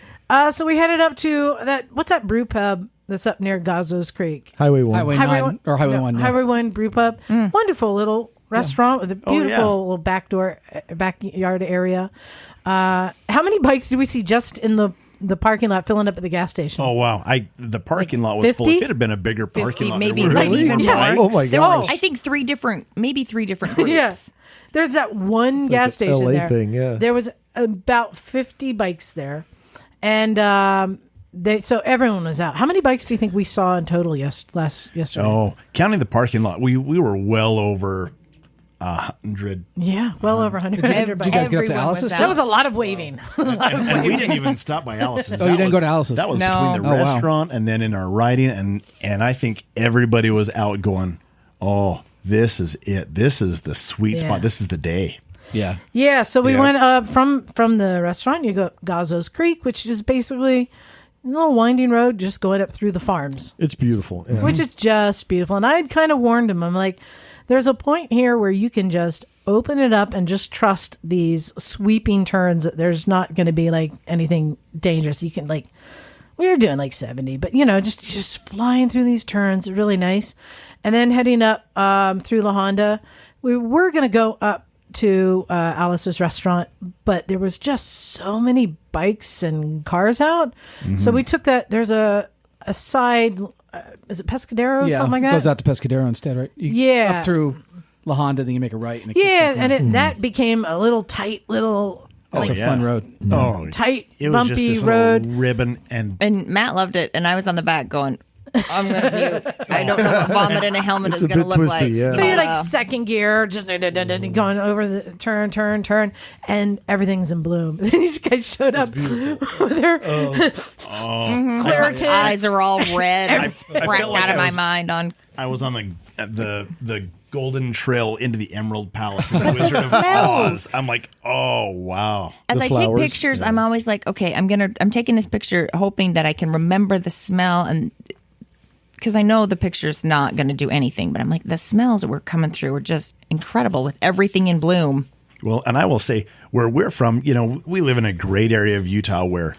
So we headed up to what's that brew pub that's up near Gazzo's Creek? Highway 1. Highway 9 or Highway 1. Yeah. Highway 1 brew pub. Wonderful little restaurant with a beautiful yeah. little backyard area. How many bikes did we see just in the parking lot filling up at the gas station? Oh wow! The parking lot was full. 50? If it had been a bigger parking lot, maybe there would have like been even more more. bikes. Oh my There were, gosh. I think three different groups. Yes. There's that one gas like a station LA there. thing, yeah. There was about 50 bikes there. And so everyone was out. How many bikes do you think we saw in total yesterday? Oh, counting the parking lot, we were well over 100. Yeah, well over 100 Did you bikes. guys get up to Everyone Alice's? was That out. was a lot of waving. And we didn't even stop by Alice's. Oh, you That didn't was- go to Alice's? That was No. between the Oh, wow. restaurant and then in our riding, and I think everybody was out going, "Oh, this is it. This is the sweet Yeah. spot. This is the day." Yeah. Yeah, so we Yeah. went up from the restaurant. You go Gazzo's Creek, which is basically a little winding road just going up through the farms, It's beautiful. Yeah. which is just beautiful. And I had kind of warned him. I'm like, there's a point here where you can just open it up and just trust these sweeping turns. There's not going to be like anything dangerous. You can like, we were doing like 70, but just flying through these turns, really nice. And then heading up through La Honda, we were going to go up to Alice's restaurant, but there was just so many bikes and cars out. So we took that. There's a side, is it Pescadero or Yeah. something like It that? goes out to Pescadero instead, right? You, Yeah. Up through La Honda, then you make a right. And it kicks Yeah, up and right. that became a little tight, little It's a yeah. fun road. Oh, tight, it was just bumpy this road. little ribbon, and And Matt loved it, and I was on the back going, I'm going to puke. I don't know what vomit in a helmet It's is a going to bit look twisty, like. yeah. So you're like second gear, just going over the turn, and everything's in bloom. These guys showed up with their Claritin. My eyes are all red. I I'm feel cracked like out of I my was- mind on. I was on the Golden Trail into the Emerald Palace in the But the Wizard of smells. Oz. I'm like, oh wow. As The I flowers, take pictures, yeah. I'm always like, okay, I'm taking this picture hoping that I can remember the smell, and because I know the picture's not going to do anything, but I'm like, the smells that were coming through were just incredible with everything in bloom. Well, and I will say where we're from, we live in a great area of Utah where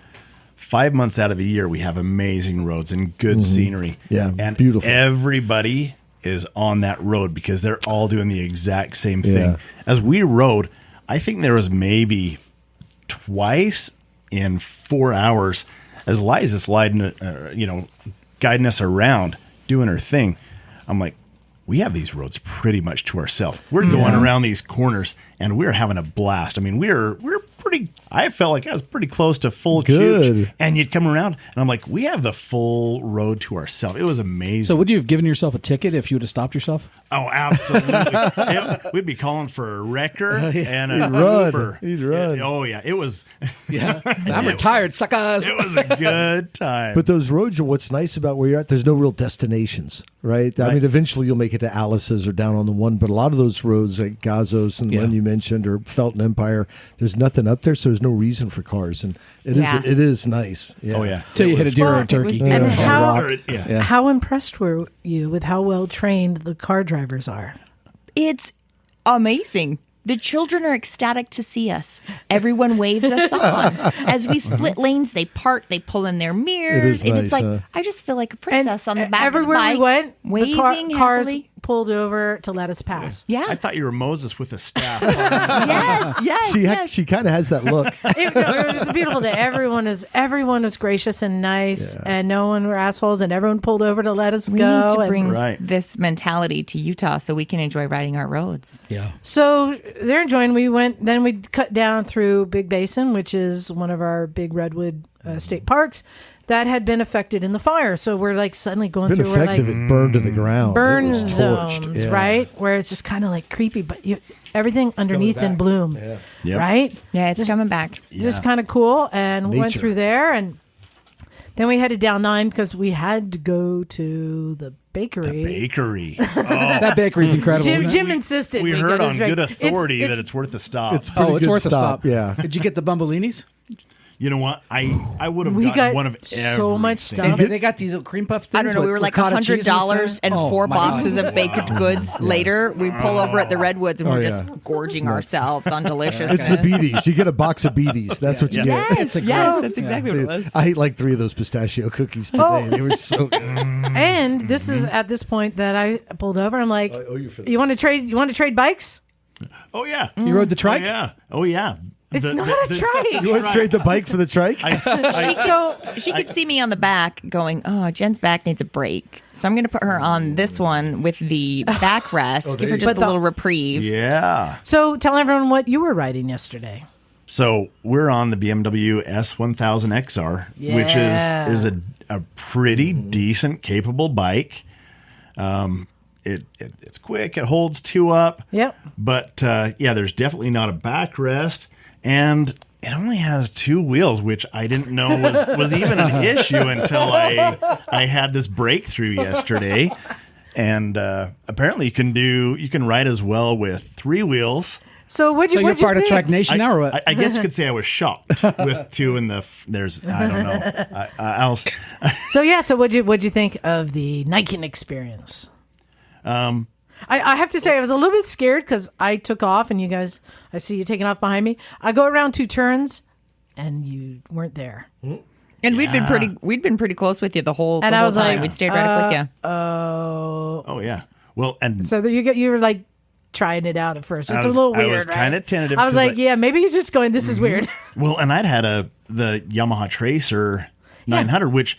5 months out of the year we have amazing roads and good scenery. Yeah, and beautiful. Everybody is on that road because they're all doing the exact same thing. Yeah. As we rode, I think there was maybe twice in 4 hours as Liza's guiding us around, doing her thing. I'm like, we have these roads pretty much to ourselves. We're going around these corners and we're having a blast. I mean, we're pretty. I felt like I was pretty close to full Good. chooch. And you'd come around and I'm like, we have the full road to ourselves. It was amazing. So would you have given yourself a ticket if you would have stopped yourself? Oh, absolutely. We'd be calling for a wrecker and a run. Uber. He'd run. Oh yeah, it was. Yeah. I'm retired, suckers. It was a good time. But those roads are what's nice about where you're at. There's no real destinations, right? I mean, eventually you'll make it to Alice's or down on the one, but a lot of those roads like Gazos and the one you mentioned or Felton Empire, there's nothing up there, so there's no reason for cars, and it is nice. Yeah. Oh yeah. Till you hit a deer or a Well, it turkey. was And beautiful. how impressed were you with how well trained the car drivers are? It's amazing. The children are ecstatic to see us. Everyone waves us on. As we split lanes, they park, they pull in their mirrors. It is and it's nice, like, I just feel like a princess on the back everywhere of the bike. we went, waving the cars happily. pulled over to let us pass. Yeah. I thought you were Moses with a staff. yes. She kind of has that look. It was a beautiful day. Everyone was gracious and nice, and no one were assholes, and everyone pulled over to let us We go. need to and- bring Right. this mentality to Utah so we can enjoy riding our roads. Yeah. So they're enjoying. We cut down through Big Basin, which is one of our big redwood state parks that had been affected in the fire. So we're like suddenly going Been through we're effective. like It burned to the ground. burn It was torched. zones, Yeah. right? Where it's just kind of like creepy, but everything underneath in bloom, Yep. right? Yeah, it's coming back. Just kind of cool, and we went Nature. through there, and then we headed down 9 because we had to go to the bakery. Bakery. That bakery's incredible. Jim, isn't it? Jim insisted. We go heard to on this good bakery. authority that it's worth a stop. It's pretty Oh, it's good worth a stop. Yeah. Did you get the Bumbolinis? You know what? I would have We gotten got one of so much everything. stuff. They got these little cream puff things. I don't know. with We were like ricotta cheese in the $100 center. and Oh, 4 my God. boxes of baked goods. Later, we pull over at the Redwoods and we're just gorging ourselves on deliciousness. It's the beaties. You get a box of beaties. That's what you get. Yes, It's yes, great. that's exactly Dude, what it was. I ate like 3 of those pistachio cookies today. They were so good. And this is at this point that I pulled over. I'm like, owe you for this. you want to trade? You want to trade bikes? Oh yeah. You rode the trike? Oh yeah. It's not a trike. You want to trade the bike for the trike? She could see me on the back going, oh, Jen's back needs a break. So I'm going to put her on this one with the backrest, give her just a little reprieve. Yeah. So tell everyone what you were riding yesterday. So we're on the BMW S1000 XR, which is a pretty decent, capable bike. It's quick. It holds 2 up. Yep. But there's definitely not a backrest, and it only has 2 wheels, which I didn't know was even an issue until I had this breakthrough yesterday. And apparently you can ride as well with 3 wheels. So So you're what'd you part of think? Track Nation now, or what? I guess you could say I was shocked with 2 in the. There's I don't know. So what'd you think of the Niken experience? I have to say I was a little bit scared because I took off and you guys, I see you taking off behind me. I go around 2 turns and you weren't there. And we'd been pretty close with you the whole And I whole was time. like, We'd stayed right up with you. Oh yeah. Well, and So you were like trying it out at first. It's a little weird. I was right? kind of tentative. I was 'cause like, yeah, maybe he's just going. This is weird. Well, and I'd had the Yamaha Tracer 900, which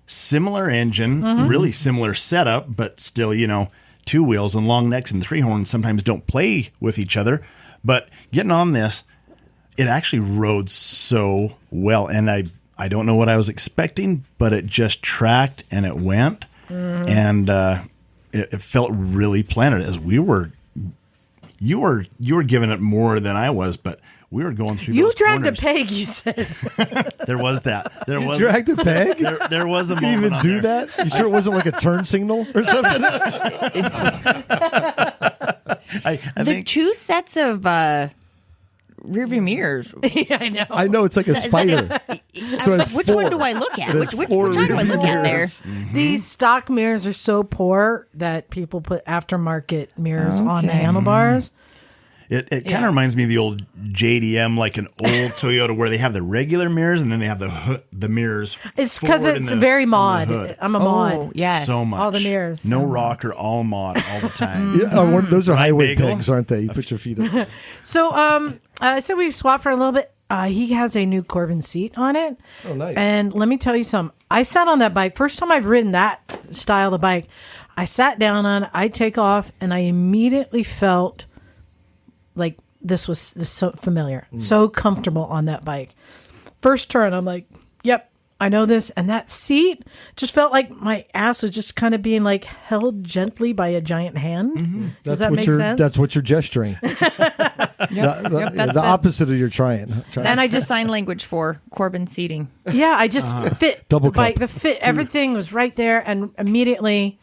similar engine, really similar setup, but still, 2 wheels and long necks and 3 horns sometimes don't play with each other. But getting on this, it actually rode so well. And I don't know what I was expecting, but it just tracked and it went. and it felt really planted as we were. You were giving it more than I was, but we were going through. You those dragged corners. a peg, you said. There was that. There was Dragged a peg? There was a Did you moment. even on do there. that? You sure it wasn't like a turn signal or something? I The think two sets of rearview mirrors. Yeah, I know. I know, it's like a spider. So it's Which four. one do I look at? It has Which four one do I rearview look at there? mirrors. These stock mirrors are so poor that people put aftermarket mirrors on the handlebars. It kind of reminds me of the old JDM, like an old Toyota, where they have the regular mirrors and then they have the mirrors. It's because forward it's in the- very in the mod. hood. I'm a Oh, mod. yes. So much. All the mirrors. No rocker, all mod, all the time. Yeah, those are highway bagel. pegs, aren't they? You put your feet up. So, so we swapped for a little bit. He has a new Corbin seat on it. Oh, nice. And let me tell you something. I sat on that bike. First time I've ridden that style of bike. I sat down on it. I take off, and I immediately felt like this was so familiar, so comfortable on that bike. First turn, I'm like, yep, I know this. And that seat just felt like my ass was just kind of being like held gently by a giant hand. Does that make sense? That's what you're gesturing. The opposite of your trying. And I just signed language for Corbin seating. Yeah, I just fit Double the bike. cup. The fit, everything was right there, and immediately,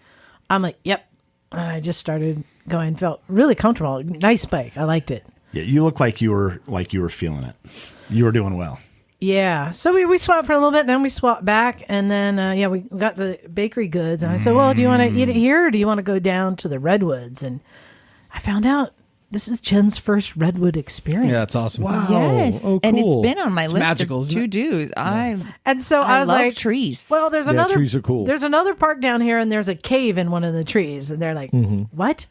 I'm like, "Yep." And I just started going. Felt really comfortable. Nice bike. I liked it. Yeah, you look like you were feeling it. You were doing well. Yeah. So we swapped for a little bit, then we swapped back, and then we got the bakery goods, and I said, "Well, do you want to eat it here, or do you want to go down to the redwoods?" And I found out this is Jen's first redwood experience. Yeah, that's awesome. Wow. Yes, Oh, and it's cool. been on my list magical, of isn't it? to-dos. And so I was love like, trees. Well, there's Yeah, another. trees are cool. There's another park down here, and there's a cave in one of the trees, and they're like, "What?"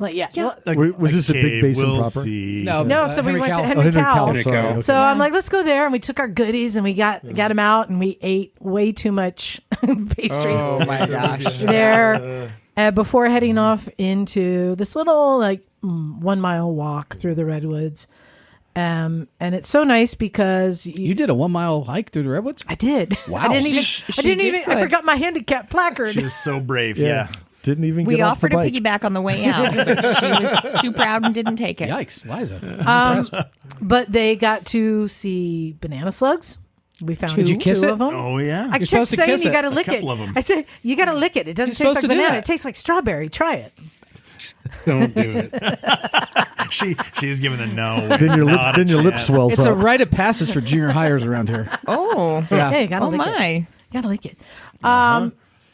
I'm like, yeah. Well, Was this a big basin we'll proper? See. no, so we Henry went to Cow. Henry Henry Cow. Cow, Henry sorry. Cow. Okay. So I'm like, let's go there, and we took our goodies, and we got them out, and we ate way too much pastries Oh my gosh. there before heading off into this little 1 mile walk through the redwoods. And it's so nice because You did a 1 mile hike through the redwoods? I did. Wow. I didn't even. She I didn't did even. I good. forgot my handicap placard. She was so brave. Yeah. Yeah. Didn't even We get off the offered a bike. piggyback on the way out, but she was too proud and didn't take it. Yikes, Liza. I'm impressed. But they got to see banana slugs. We found Did you kiss two it? of them. Oh yeah. I You're kept supposed to saying kiss you it. got to lick it. couple of 'em. I said you got to lick it. It doesn't You're taste supposed like to do banana. that. It tastes like strawberry. Try it. Don't do it. She's giving the no. Then your lip swells It's a up. rite of passage for junior hires around here. Oh, Yeah. Hey, you gotta oh lick it. my. You gotta lick it.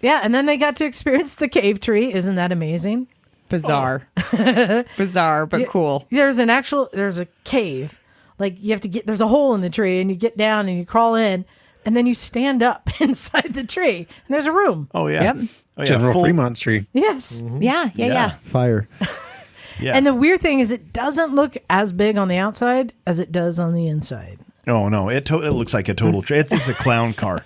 Yeah, and then they got to experience the cave tree. Isn't that amazing? Bizarre. Bizarre, but cool. There's a cave. Like you have to get. There's a hole in the tree, and you get down and you crawl in, and then you stand up inside the tree, and there's a room. Oh yeah. Yep. Oh, yeah. General Full- Fremont Street. Yes. Yeah. Fire. Yeah. And the weird thing is, it doesn't look as big on the outside as it does on the inside. Oh no! It looks like a total. It's a clown car.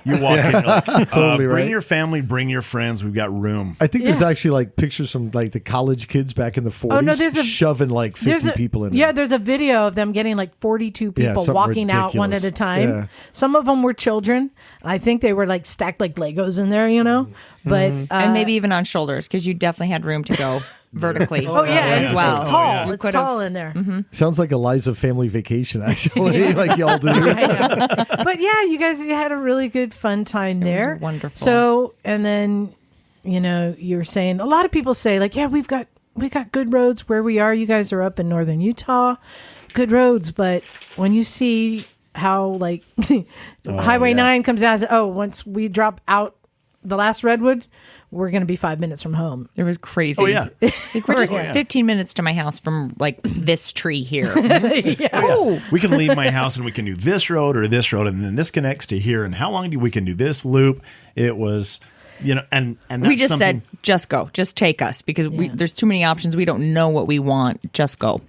You walk in, you're like, Totally bring right. your family, bring your friends. We've got room. I think there's Yeah. actually pictures from the college kids back in the 40s Oh, no, there's a- shoving 50 people in there. Yeah, there's a video of them getting 42 Yeah, people something walking out one at ridiculous. a time. Yeah. Some of them were children. I think they were stacked like Legos in there, But And maybe even on shoulders, because you definitely had room to go vertically. oh yeah, and as well. it's tall. yeah. You It's could've- tall in there. Sounds like a Liza family vacation, actually, like y'all do. I know. But yeah, you guys had a really good fun time there. wonderful. So, and then you're saying a lot of people say yeah, we got good roads where we are. You guys are up in northern Utah, good roads. But when you see how Highway 9 comes down, once we drop out the last redwood, we're going to be 5 minutes from home. It was crazy. Oh yeah. It's like, we're just Yeah. 15 minutes to my house from this tree here. Oh, we can leave my house and we can do this road or this road, and then this connects to here. And how long do we can do this loop? It was, and that's We just something, said, just go, just take us, because there's too many options. We don't know what we want. Just go.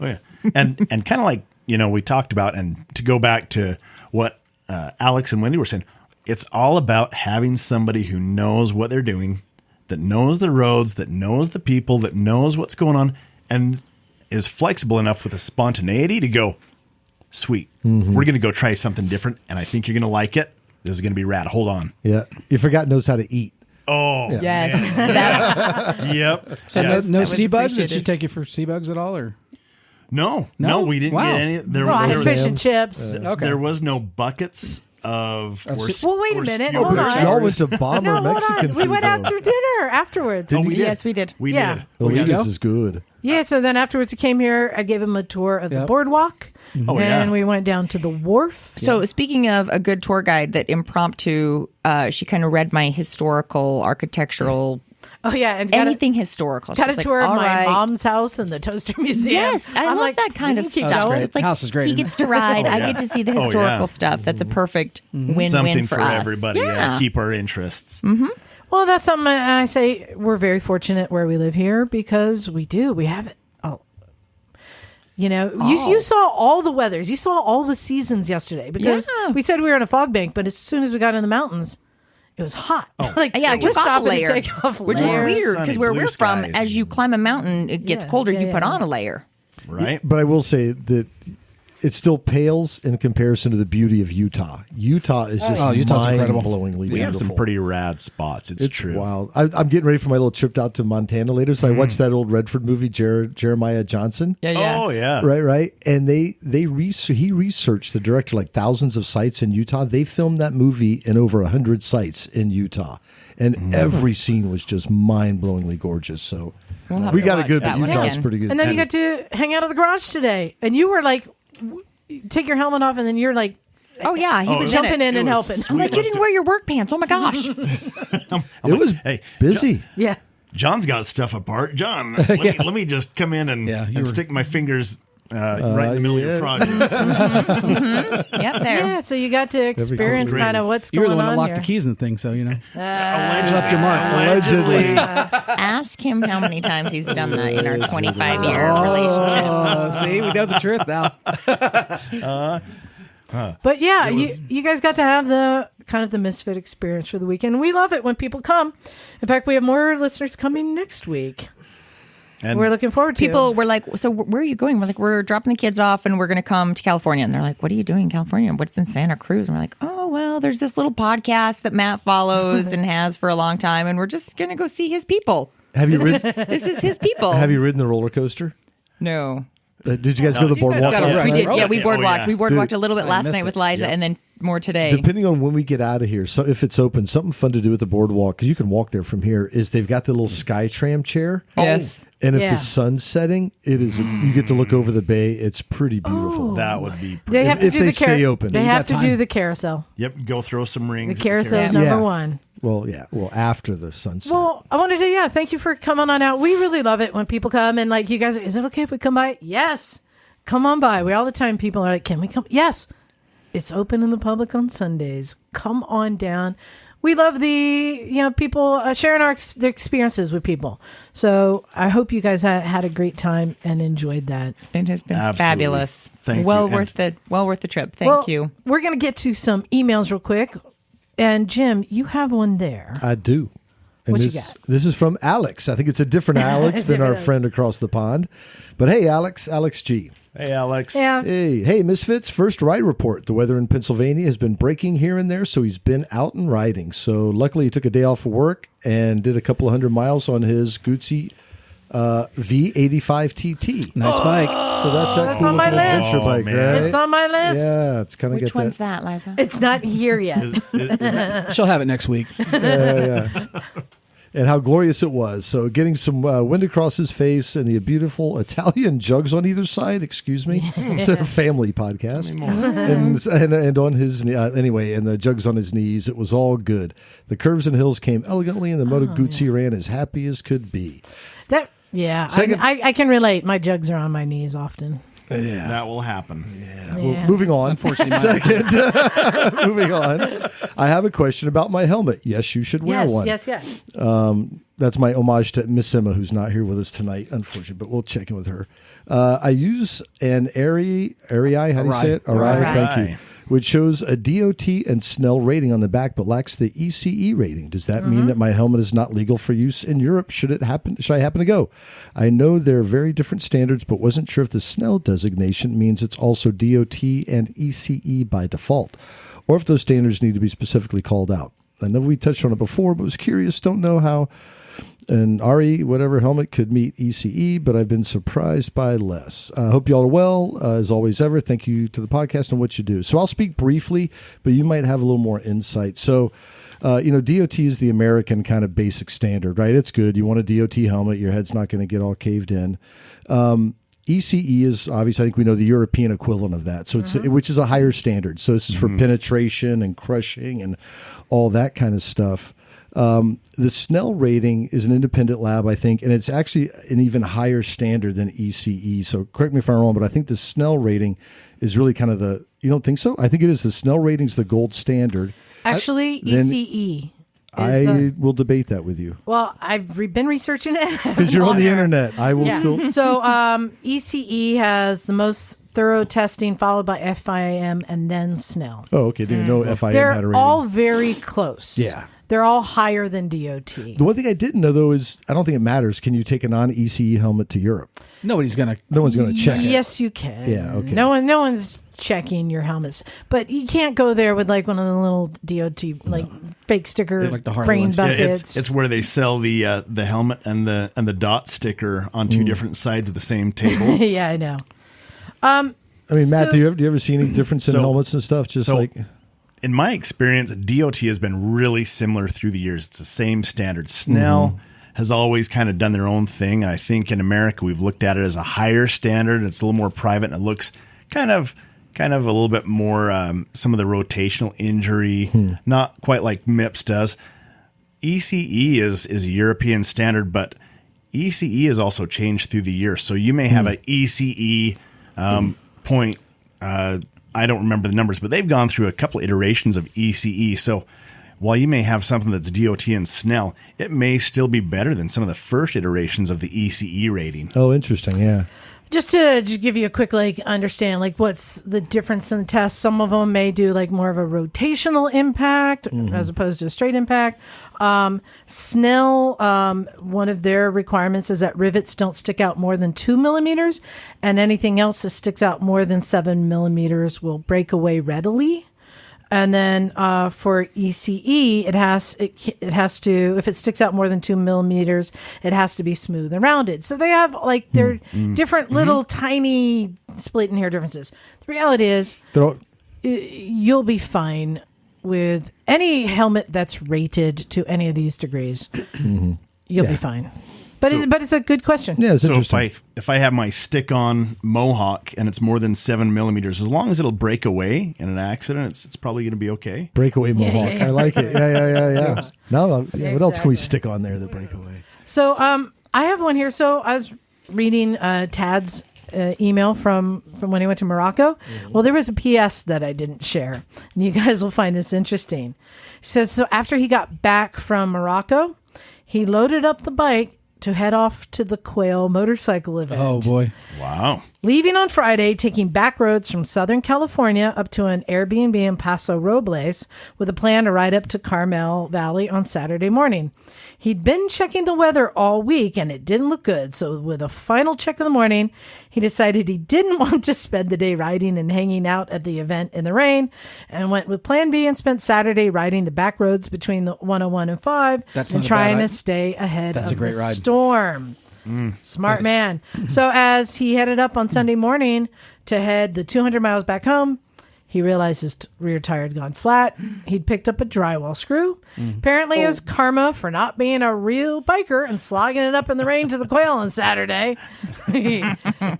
Oh yeah, and kind of we talked about, and to go back to what Alex and Wendy were saying, it's all about having somebody who knows what they're doing, that knows the roads, that knows the people, that knows what's going on, and is flexible enough with a spontaneity to go, sweet, we're going to go try something different, and I think you're going to like it. This is going to be rad. Hold on. Yeah. You forgot knows how to eat. Oh, Yes. man. That- Yep. So Yeah. no was sea bugs? Did she appreciated. take you for sea bugs at all? Or No, No? we didn't Wow. get any. There, Well, I there had was, fish and chips. Okay. there was no buckets of. Well, wait a minute. yogurt Hold on. sours. Y'all went to bomber no, hold Mexican on. We food, went though. out to dinner afterwards. Oh, we did. Yes, we did. We Yeah. did. The We got- Lita's is good. Yeah, so then afterwards he came here. I gave him a tour of the Yep. boardwalk. Oh, and yeah. we went down to the wharf. So speaking of a good tour guide that impromptu, she kind of read my historical, architectural, Oh, yeah. And anything historical. Got a She's like, tour of "All my right." mom's house and the Toaster Museum. Yes, I I'm love like, that kind we of can keep stuff. going. great. It's like House is great, he isn't gets to ride. Oh, I yeah. get to see the Oh, historical yeah. stuff. That's a perfect win-win Something for for us. everybody. Yeah. Keep our interests. Well, that's something I say we're very fortunate where we live here because we do. We have it. Oh, you know, you saw all the weathers. You saw all the seasons yesterday because Yeah. we said we were in a fog bank, but as soon as we got in the mountains, it was hot. Like, Yeah, I we're took off a stopping to layer, take off which is layers. weird Sunny, because where blue we're from, skies. as you climb a mountain, it gets Yeah, colder. yeah, You put yeah. on a layer. Right? But I will say that it still pales in comparison to the beauty of Utah. Utah is just Utah's incredible. mind-blowingly We beautiful. have some pretty rad spots. It's true. Wild. I'm getting ready for my little trip out to Montana later, so I watched that old Redford movie, Jeremiah Johnson. Oh, yeah. Right. And he researched, the director, like thousands of sites in Utah. They filmed that movie in over 100 sites in Utah, and every scene was just mind-blowingly gorgeous. So We'll have we to got it watch good, that but one Utah's again. pretty good. And then you got to hang out at the garage today, and you were like, take your helmet off, and then you're like, Oh yeah, he was jumping in It and was helping. sweet. I'm like, you didn't wear your work pants. Oh my gosh. it was Hey, busy. Yeah. John's got stuff apart. John, let me just come in and, Yeah, you and were- stick my fingers right in the middle of your project. Yep, there. Yeah, so you got to experience great. kind of what's you were going the one that on locked here. the keys and things, so you know. Allegedly. left your mark. Allegedly. Ask him how many times he's done that in our 25-year relationship. Oh, see, we know the truth now. But yeah, was- you guys got to have the kind of the Misfit experience for the weekend. We love it when people come. In fact, we have more listeners coming next week. And We're looking forward to People were like, so where are you going? We're like, we're dropping the kids off and we're going to come to California. And they're like, what are you doing in California? What's in Santa Cruz? And we're like, oh, well, there's this little podcast that Matt follows and has for a long time. And we're just going to go see his people. Have you ridden? This is his people. Have you ridden the roller coaster? No. Did you guys go to the you guys boardwalk? got a last ride. We night? did. Yeah, we Oh, boardwalked. yeah. We boardwalked Dude, a little bit last missed night it. with Liza and then more today. Depending on when we get out of here, so if it's open, something fun to do at the boardwalk, because you can walk there from here, is they've got the little sky tram chair. Yes. And if Yeah. the sun's setting, it is. You get to look over the bay. It's pretty beautiful. that would be They have to if do they the stay open. They You have to got do time. the carousel. Yep, go throw some The rings. at the carousel is carousel. number Yeah. one. Well, yeah. Well, after the sunset. Well, I wanted to, thank you for coming on out. We really love it when people come and like, you guys, is it okay if we come by? Yes. Come on by. All the time people are like, can we come? Yes. It's open in the public on Sundays. Come on down. We love the, people sharing their experiences with people. So I hope you guys had a great time and enjoyed that. It has been Absolutely. fabulous. Thank you. well And- worth the trip. Thank you. We're going to get to some emails real quick. And Jim, you have one there. I do. And What you this, got? This is from Alex. I think it's a different Alex than our Different friend across the pond. But hey, Alex G. Hey, Alex. Yeah. Hey, Misfits, first ride report. The weather in Pennsylvania has been breaking here and there, so he's been out and riding. So luckily he took a day off of work and did a couple of 100 miles on his Gucci V85 TT. Nice bike. So that's that That's cool on my little list. adventure bike, man. right? It's on my list. Yeah, it's kind of Which get one's that. that, Liza? It's not here yet. She'll have it next week. Yeah. And how glorious it was. So getting some wind across his face and the beautiful Italian jugs on either side. Excuse me. It's a family podcast. And on his anyway, and the jugs on his knees. It was all good. The curves and hills came elegantly, and the Moto Guzzi ran as happy as could be. Second- I can relate. My jugs are on my knees often. Yeah. That will happen. Well, moving on. Unfortunately, mine- Second, moving on. I have a question about my helmet. Yes, you should wear one. Yes. That's my homage to Miss Emma, who's not here with us tonight, unfortunately, but we'll check in with her. I use an Arai, how do you say it? Arai. Thank you. Which shows a DOT and Snell rating on the back, but lacks the ECE rating. Does that mean that my helmet is not legal for use in Europe? Should I happen to go? I know there are very different standards, but wasn't sure if the Snell designation means it's also DOT and ECE by default, or if those standards need to be specifically called out. I know we touched on it before, but was curious. Don't know how an RE whatever helmet could meet ECE, but I've been surprised by less. I hope you all are well, as always ever. Thank you to the podcast and what you do. So I'll speak briefly, but you might have a little more insight. So, DOT is the American kind of basic standard, right? It's good. You want a DOT helmet. Your head's not going to get all caved in. ECE is obviously, I think we know the European equivalent of that. So which is a higher standard. So this is for penetration and crushing and all that kind of stuff. The Snell rating is an independent lab, I think, and it's actually an even higher standard than ECE. So correct me if I'm wrong, but I think the Snell rating is really kind of you don't think so? I think it is. The Snell rating's the gold standard. Actually, ECE. Will debate that with you. Well, I've been researching it. Because you're on the internet. I will still. So ECE has the most thorough testing, followed by FIM and then Snell. Oh, okay. Didn't know FIM They're had a rating. all very close. Yeah. They're all higher than DOT. The one thing I didn't know, though, is I don't think it matters. Can you take a non-ECE helmet to Europe? No one's going to check it. Yes, you can. Yeah, okay. No one's checking your helmets, but you can't go there with like one of the little DOT fake sticker like the Harley brain ones. buckets. It's where they sell the helmet and the dot sticker on two different sides of the same table. Yeah, I know. I mean, Matt, do you ever see any difference in helmets and stuff? In my experience, DOT has been really similar through the years. It's the same standard. Snell has always kind of done their own thing. And I think in America, we've looked at it as a higher standard. It's a little more private, and it looks kind of a little bit more some of the rotational injury, not quite like MIPS does. ECE is a European standard, but ECE has also changed through the years. So you may have an ECE point. I don't remember the numbers, but they've gone through a couple iterations of ECE. So while you may have something that's DOT and Snell, it may still be better than some of the first iterations of the ECE rating. Oh, interesting. Yeah. Just to give you a quick understand what's the difference in the test. Some of them may do more of a rotational impact as opposed to a straight impact. Snell, one of their requirements is that rivets don't stick out more than 2 millimeters, and anything else that sticks out more than 7 millimeters will break away readily. And then for ECE, it has to, if it sticks out more than 2 millimeters, it has to be smooth and rounded. So they have their different little tiny split and hair differences. The reality is you'll be fine with any helmet that's rated to any of these degrees. You'll be fine. But it's a good question. Yeah, it's so interesting. if I have my stick-on Mohawk and it's more than 7 millimeters, as long as it'll break away in an accident, it's probably going to be okay. Breakaway Mohawk. I like it. Yeah. What else can we stick on there that break away? So I have one here. So I was reading Tad's email from when he went to Morocco. Well, there was a PS that I didn't share, and you guys will find this interesting. He says, so after he got back from Morocco, he loaded up the bike to head off to the Quail motorcycle event. Oh, boy. Wow. Leaving on Friday, taking back roads from Southern California up to an Airbnb in Paso Robles with a plan to ride up to Carmel Valley on Saturday morning. He'd been checking the weather all week and it didn't look good. So with a final check in the morning, he decided he didn't want to spend the day riding and hanging out at the event in the rain, and went with plan B and spent Saturday riding the back roads between the 101 and 5 and trying to stay ahead of the storm. Smart man. So as he headed up on Sunday morning to head the 200 miles back home, he realized his rear tire had gone flat. He'd picked up a drywall screw. Apparently, it was karma for not being a real biker and slogging it up in the rain to the Quail on Saturday.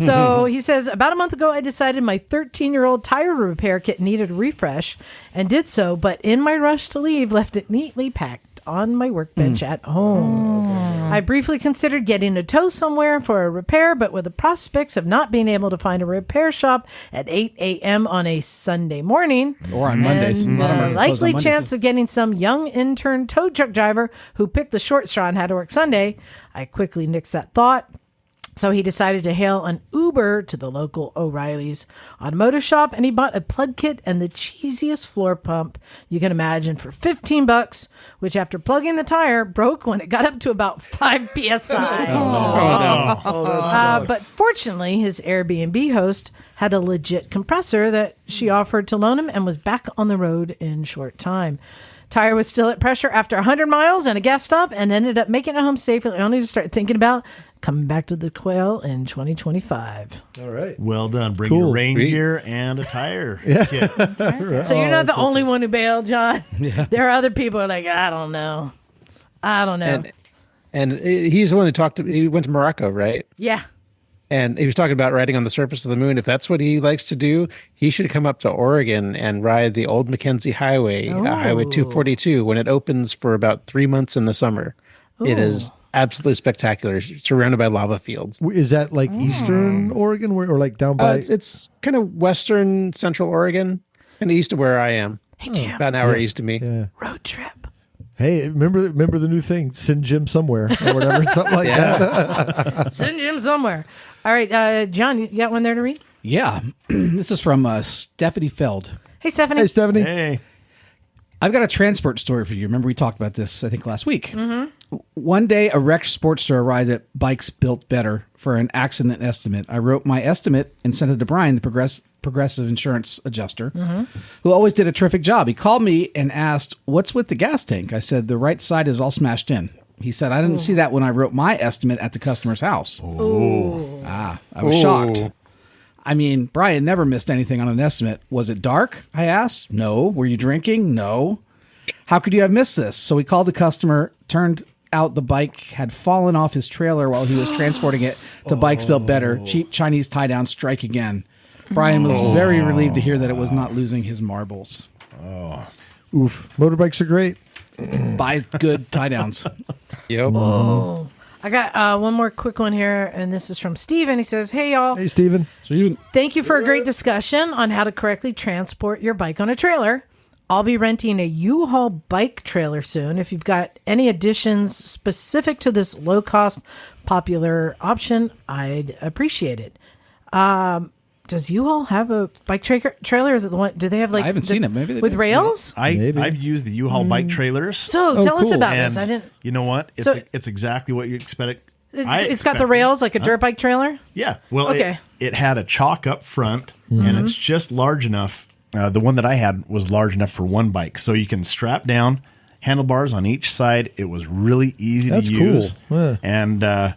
So he says, about a month ago, I decided my 13-year-old tire repair kit needed a refresh and did so, but in my rush to leave, left it neatly packed on my workbench at home. I briefly considered getting a tow somewhere for a repair, but with the prospects of not being able to find a repair shop at 8 a.m. on a Sunday morning, or on Mondays, and the likely chance of getting some young intern tow truck driver who picked the short straw and had to work Sunday, I quickly nixed that thought. So he decided to hail an Uber to the local O'Reilly's automotive shop, and he bought a plug kit and the cheesiest floor pump you can imagine for $15, which after plugging the tire broke when it got up to about 5 psi. But fortunately, his Airbnb host had a legit compressor that she offered to loan him and was back on the road in short time. Tire was still at pressure after 100 miles and a gas stop, and ended up making it home safely, only to start thinking about coming back to the quail in 2025. All right. Well done. Bring Cool. your rain gear and a tire kit. So you're not the only one who bailed, John. Yeah. There are other people who are like, I don't know. And he's the one who he went to Morocco, right? Yeah. And he was talking about riding on the surface of the moon. If that's what he likes to do, he should come up to Oregon and ride the old Mackenzie Highway, Highway 242, when it opens for about 3 months in the summer. Ooh. It is absolutely spectacular, surrounded by lava fields. Is that like Eastern Oregon or like down by? It's kind of Western Central Oregon, and east of where I am. Hey, Jim. About an hour east of me. Yeah. Road trip. Hey, remember the new thing? Send Jim somewhere or whatever, something like that. Send Jim somewhere. All right, John, you got one there to read? Yeah. This is from Stephanie Feld. Hey, Stephanie. Hey, Stephanie. Hey. I've got a transport story for you. Remember we talked about this, I think, last week. Mm-hmm. One day, a Sportster arrived at Bikes Built Better for an accident estimate. I wrote my estimate and sent it to Brian, the progressive insurance adjuster, who always did a terrific job. He called me and asked, "What's with the gas tank?" I said, "The right side is all smashed in." He said, "I didn't see that when I wrote my estimate at the customer's house." Oh. I was shocked. I mean, Brian never missed anything on an estimate. Was it dark? I asked. No. Were you drinking? No. How could you have missed this? So we called the customer, turned out the bike had fallen off his trailer while he was transporting it to Bikes Built Better. Cheap Chinese tie-down strike again. Brian was very relieved to hear that it was not losing his marbles. Oof. Motorbikes are great. Buy good tie-downs. Yep. Oh. I got one more quick one here, and this is from Steven. He says, "Hey, y'all. Hey, Steven. Thank you for a great discussion on how to correctly transport your bike on a trailer. I'll be renting a U-Haul bike trailer soon. If you've got any additions specific to this low-cost, popular option, I'd appreciate it." Does U-Haul have a bike trailer? Is it the one? Do they have like? I haven't seen it. Maybe they with do. rails. I've used the U-Haul bike trailers. So tell us cool. about And this. I didn't. you know what? It's exactly what you expect. It's got the rails like a dirt bike trailer. Yeah. Well, Okay. it had a chalk up front, and it's just large enough. The one that I had was large enough for one bike, so you can strap down handlebars on each side. It was really easy That's to use, cool. Yeah. and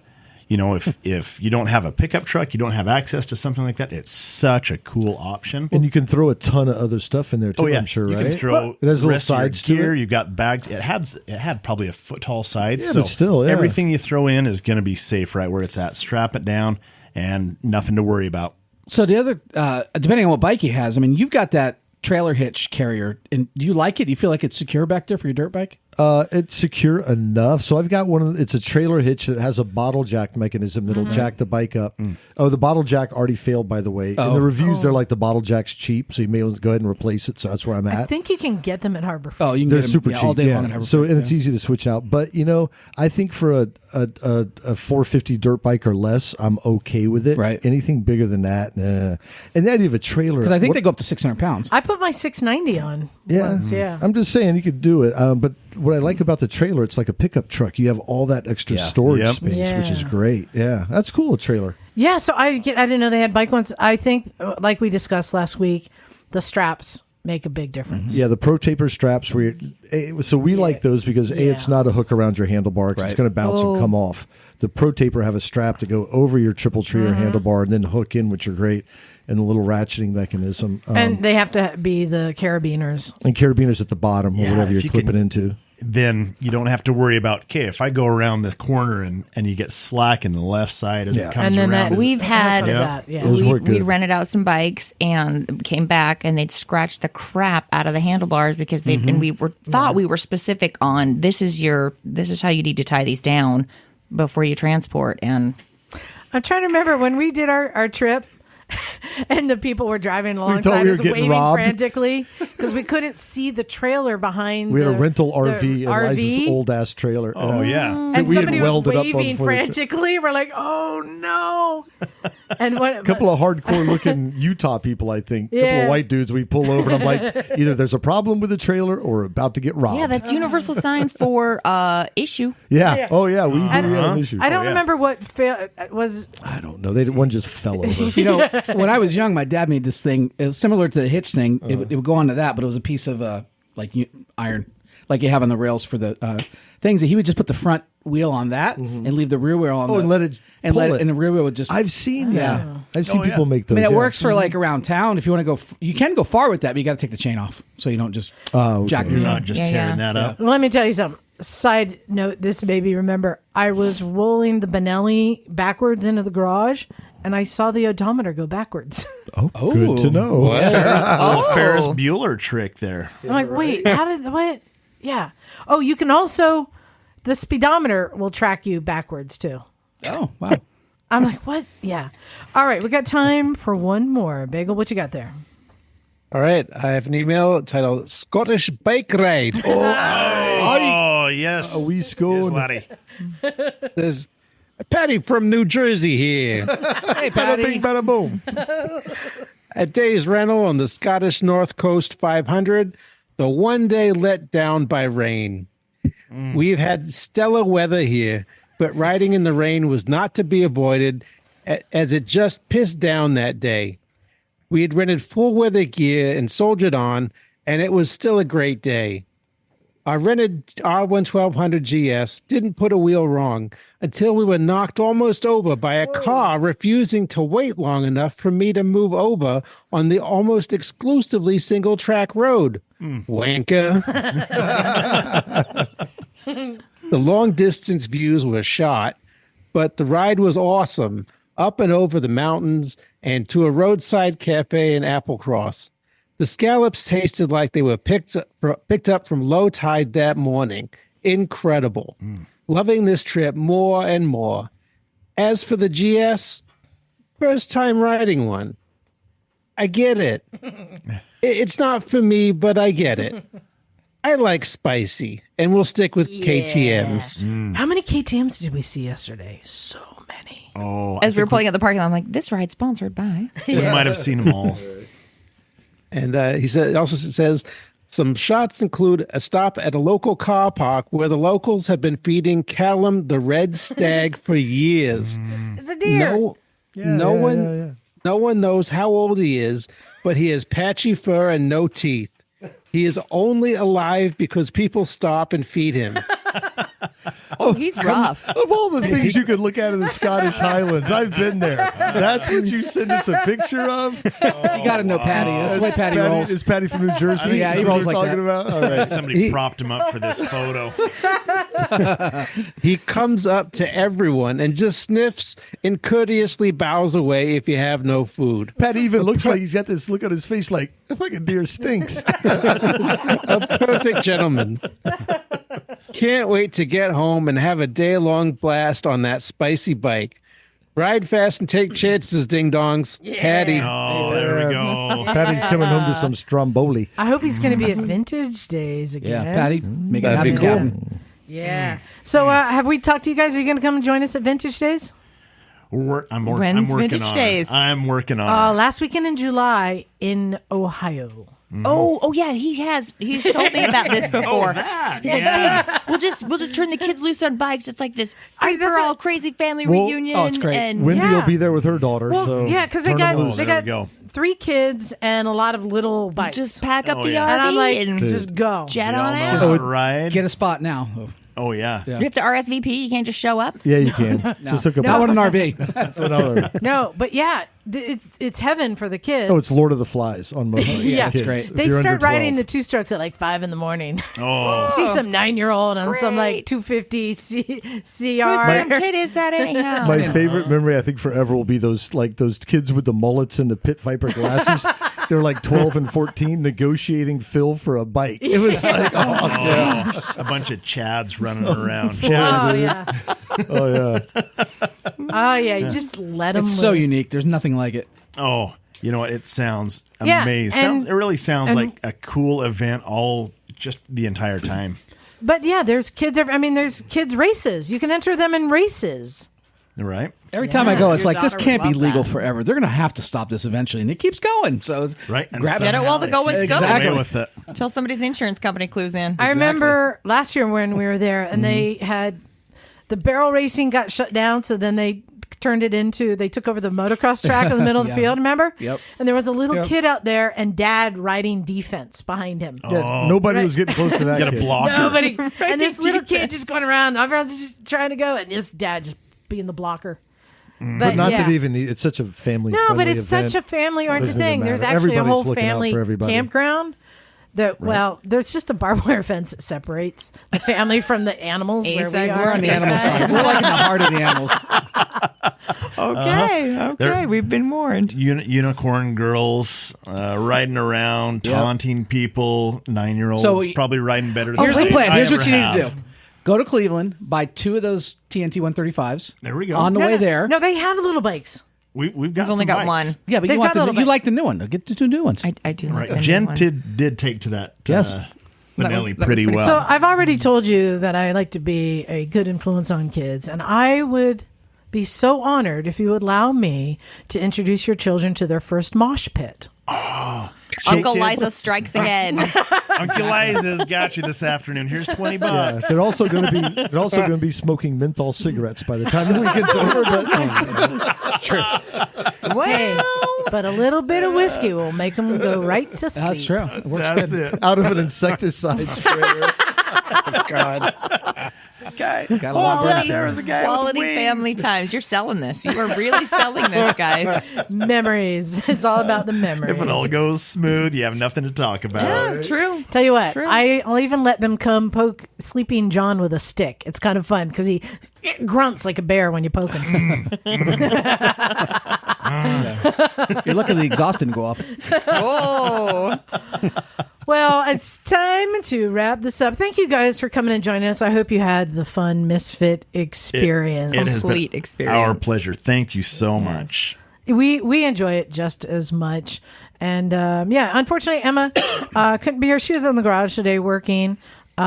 if you don't have a pickup truck, you don't have access to something like that. It's such a cool option. And you can throw a ton of other stuff in there too. Oh yeah, I'm sure, you right? can throw it has the little rest of your sides to gear. it. You've got bags. It had probably a foot tall sides. Yeah, so but still, yeah. everything you throw in is going to be safe right where it's at. Strap it down, and nothing to worry about. So the other, depending on what bike he has, I mean, you've got that trailer hitch carrier, and do you like it? Do you feel like it's secure back there for your dirt bike? It's secure enough. So I've got it's a trailer hitch that has a bottle jack mechanism that'll jack the bike up. Oh, the bottle jack already failed, by the way. In the reviews, they're like the bottle jack's cheap, so you may want to go ahead and replace it. So that's where I'm at. I think you can get them at Harbor Freight. Oh, you can They're get them, super yeah, cheap all day long at Harbor So Freight, and it's easy to switch out. But I think for a 450 dirt bike or less, I'm okay with it. Right. Anything bigger than that, nah. And the idea of a trailer, because I think they go up to 600 pounds. I put my 690 on once. Yeah. I'm just saying you could do it. But what I like about the trailer, it's like a pickup truck. You have all that extra storage space, which is great. Yeah, that's cool. A trailer. Yeah, so I didn't know they had bike ones. I think, like we discussed last week, the straps make a big difference. Yeah, the Pro Taper straps. So we like those because it's not a hook around your handlebar. 'Cause it's going to bounce and come off. The Pro Taper have a strap to go over your triple tree or handlebar and then hook in, which are great, and the little ratcheting mechanism. And they have to be the carabiners. And carabiners at the bottom or whatever you're clipping into. Then you don't have to worry about, okay, if I go around the corner and you get slack in the left side as it comes around. We've had, we'd rented out some bikes and came back and they'd scratch the crap out of the handlebars because and we thought we were specific on this is how you need to tie these down before you transport. And I'm trying to remember when we did our trip. And the people were driving alongside us, waving frantically because we couldn't see the trailer behind. We had a rental RV, and Eliza's old ass trailer. Oh yeah, and somebody was waving frantically. We're like, "Oh no!" And a couple of hardcore looking Utah people, I think, a couple of white dudes. We pull over, and I'm like, either there's a problem with the trailer or about to get robbed. Yeah, that's universal sign for issue. Yeah. Oh yeah, we had an issue. I don't remember what was. I don't know. One just fell over. When I was young, my dad made this thing. It was similar to the hitch thing. It would go onto that, but it was a piece of like like you have on the rails for the things. He would just put the front wheel on that and leave the rear wheel on. And let it and the rear wheel would just. I've seen that. I've seen people make those. I mean, it works for like around town. If you want to go, you can go far with that, but you got to take the chain off so you don't just jack You're it not up. just tearing that up. Let me tell you something. Side note, this made me remember. I was rolling the Benelli backwards into the garage, and I saw the odometer go backwards. Oh, good to know. Ferris Bueller trick there. I'm like, wait, how did what? Yeah. Oh, you can also the speedometer will track you backwards too. Oh, wow. I'm like, what? Yeah. All right, we got time for one more. Bagel, what you got there? All right, I have an email titled Scottish Bike Ride. Oh, yes. A wee scone. Yes, laddie. There's Patty from New Jersey here. Hey, Bada Patty. bing, bada boom. A day's rental on the Scottish North Coast 500, the one day let down by rain. We've had stellar weather here, but riding in the rain was not to be avoided as it just pissed down that day. We had rented full weather gear and soldiered on, and it was still a great day. Our rented R1200 GS didn't put a wheel wrong until we were knocked almost over by a car refusing to wait long enough for me to move over on the almost exclusively single track road. Wanker. The long distance views were shot, but the ride was awesome, up and over the mountains and to a roadside cafe in Applecross. The scallops tasted like they were picked up from low tide that morning. Incredible. Loving this trip more and more. As for the GS, first time riding one. I get it. It's not for me, but I get it. I like spicy, and we'll stick with KTMs. How many KTMs did we see yesterday? So many. Oh, As we were pulling out the parking lot, I'm like, this ride's sponsored by. we might have seen them all. And he says some shots include a stop at a local car park where the locals have been feeding Callum the red stag for years. It's a deer. No one knows how old he is, but he has patchy fur and no teeth. He is only alive because people stop and feed him. Oh, he's rough. Of all the things you could look at in the Scottish Highlands, I've been there. That's what you send us a picture of? You got to know Patty. That's the way Patty rolls. Is Patty from New Jersey? Yeah, he Is that rolls what like you're that. talking about? All right. Somebody propped him up for this photo. He comes up to everyone and just sniffs and courteously bows away if you have no food. Patty even looks like he's got this look on his face like, the fucking deer stinks. A perfect gentleman. Can't wait to get home and have a day-long blast on that spicy bike. Ride fast and take chances, ding-dongs. Patty. Oh, there we go. Patty's coming home to some Stromboli. I hope he's going to be at Vintage Days again. Yeah, Patty, make it That'd be happen. cool. Gavin. Yeah. So have we talked to you guys? Are you going to come and join us at Vintage Days? I'm When's working Vintage on Days? it. I'm working on it. Last weekend in July in Ohio. Oh yeah, he's told me about this before. That, He's like, yeah. "Hey, we'll just turn the kids loose on bikes. It's like this I- that's free-for-all what- crazy family Well, reunion." oh, it's great. And Wendy Yeah. will be there with her daughter. Well, so yeah, because they turn got them loose. they There got we go. 3 kids and a lot of little bikes. just pack up Oh, the yeah. RV and I'm like, and just go. jet We all on know out. how to ride. Get a spot now. Oh, yeah. You have to RSVP. You can't just show up. Yeah, you can. Just hook up. Not with an RV. That's another. No, but yeah, it's heaven for the kids. Oh, it's Lord of the Flies on Moto. Yeah, Kids, great. if They you're start under riding 12. the 2-strokes at like 5 in the morning. Oh, See some 9-year-old on some like Great. 250 CR. Whose damn kid is that anyhow? My favorite memory, I think, forever will be those kids with the mullets and the pit viper glasses. They're like 12 and 14 negotiating Phil for a bike. It was like awesome. a bunch of Chads running around. Oh yeah, Oh yeah. oh yeah. You just let them. It's so unique. There's nothing like it. Oh, you know what? It sounds Yeah, amazing. It really sounds and- like a cool event all just the entire time. But yeah, there's kids. There's kids races. You can enter them in races. Right? Every time I go, it's Your like, this daughter can't would be love legal that. forever. They're going to have to stop this eventually. And it keeps going. So it's Right? And grab Get it while the somehow going's they good. get away Exactly. with it. Until somebody's insurance company clues in. I remember last year when we were there, and they had the barrel racing got shut down. So then they turned it into, they took over the motocross track in the middle of the field, remember? Yep. And there was a little kid out there and dad riding defense behind him. Yeah, nobody was getting close to that. Get a kid. blocker. Nobody. And this little kid just going around, everyone's trying to go, and this dad just being the blocker. But not that even it's such a family. No, but it's such a family-oriented thing. There's actually a whole family campground. There's just a barbed wire fence that separates the family from the animals. Where we are. We're on the animal side. We're like in the heart of the animals. Okay, we've been warned. Unicorn girls riding around, taunting people. 9-year-olds probably riding better than Here's the plan. Here's what you have. need to do. Go to Cleveland, buy 2 of those TNT 135s. There we go. On the way there. No, they have little bikes. We've got only some got bikes. one. Yeah, but They've you like the new one. Get the 2 new ones. I do. Right. Like the Jen new one. did take to that Yes. Benelli That was pretty pretty well. So I've already told you that I like to be a good influence on kids, and I would be so honored if you would allow me to introduce your children to their first mosh pit. Uncle Liza strikes again. Uncle Liza's got you this afternoon. Here's $20. Yes, they're also going to be smoking menthol cigarettes by the time the weekend's over. But It's true. Hey, but a little bit of whiskey will make them go right to sleep. That's true. It works That's good. it. out of an insecticide sprayer. God. Okay. Got a lot Well, going there was a guy Quality with wings. family times. You're selling this. You are really selling this, guys. Memories. It's all about the memories. If it all goes smooth, you have nothing to talk about. Yeah, true. Tell you what, True. I'll even let them come poke Sleeping John with a stick. It's kind of fun because he grunts like a bear when you poke him. You're lucky the exhaust didn't go off. Oh, Well, it's time to wrap this up. Thank you guys for coming and joining us. I hope you had the fun Misfit experience. It has been Complete experience. our pleasure. Thank you so much. We enjoy it just as much. And unfortunately, Emma couldn't be here. She was in the garage today working. She's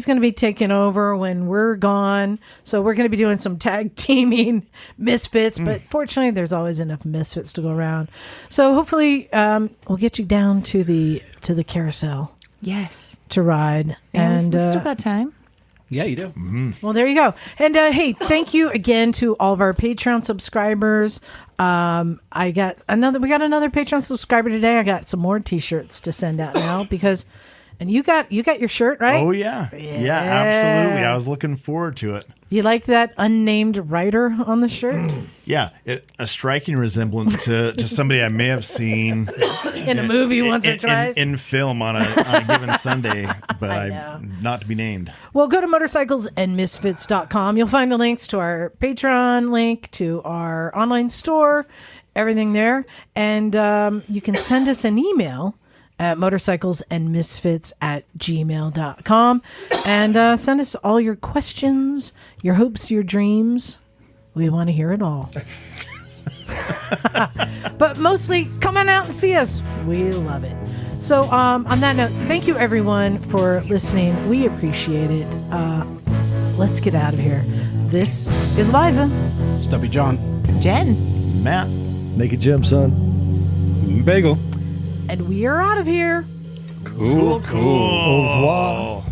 going to be taking over when we're gone. So we're going to be doing some tag teaming Misfits. But fortunately, there's always enough Misfits to go around. So hopefully, we'll get you down to the carousel yes. to ride. And And we still got time. Yeah, you do. well, there you go. And hey, thank you again to all of our Patreon subscribers. We got another Patreon subscriber today. I got some more T-shirts to send out now because, and you got your shirt, right? Oh, yeah. Yeah, absolutely. I was looking forward to it. You like that unnamed writer on the shirt Yeah, a striking resemblance to somebody I may have seen in a movie once or twice? in film on a given Sunday, but I know. I'm not to be named. Well, go to motorcyclesandmisfits.com. You'll find the links to our Patreon link, to our online store, everything there. And you can send us an email at motorcyclesandmisfits@gmail.com and send us all your questions, your hopes, your dreams. We want to hear it all. But mostly, come on out and see us. We love it. So on that note, thank you everyone for listening. We appreciate it. Let's get out of here. This is Liza. Stubby John. Jen. Matt. Naked Jim, son. Bagel. And we are out of here. Cool. Au revoir.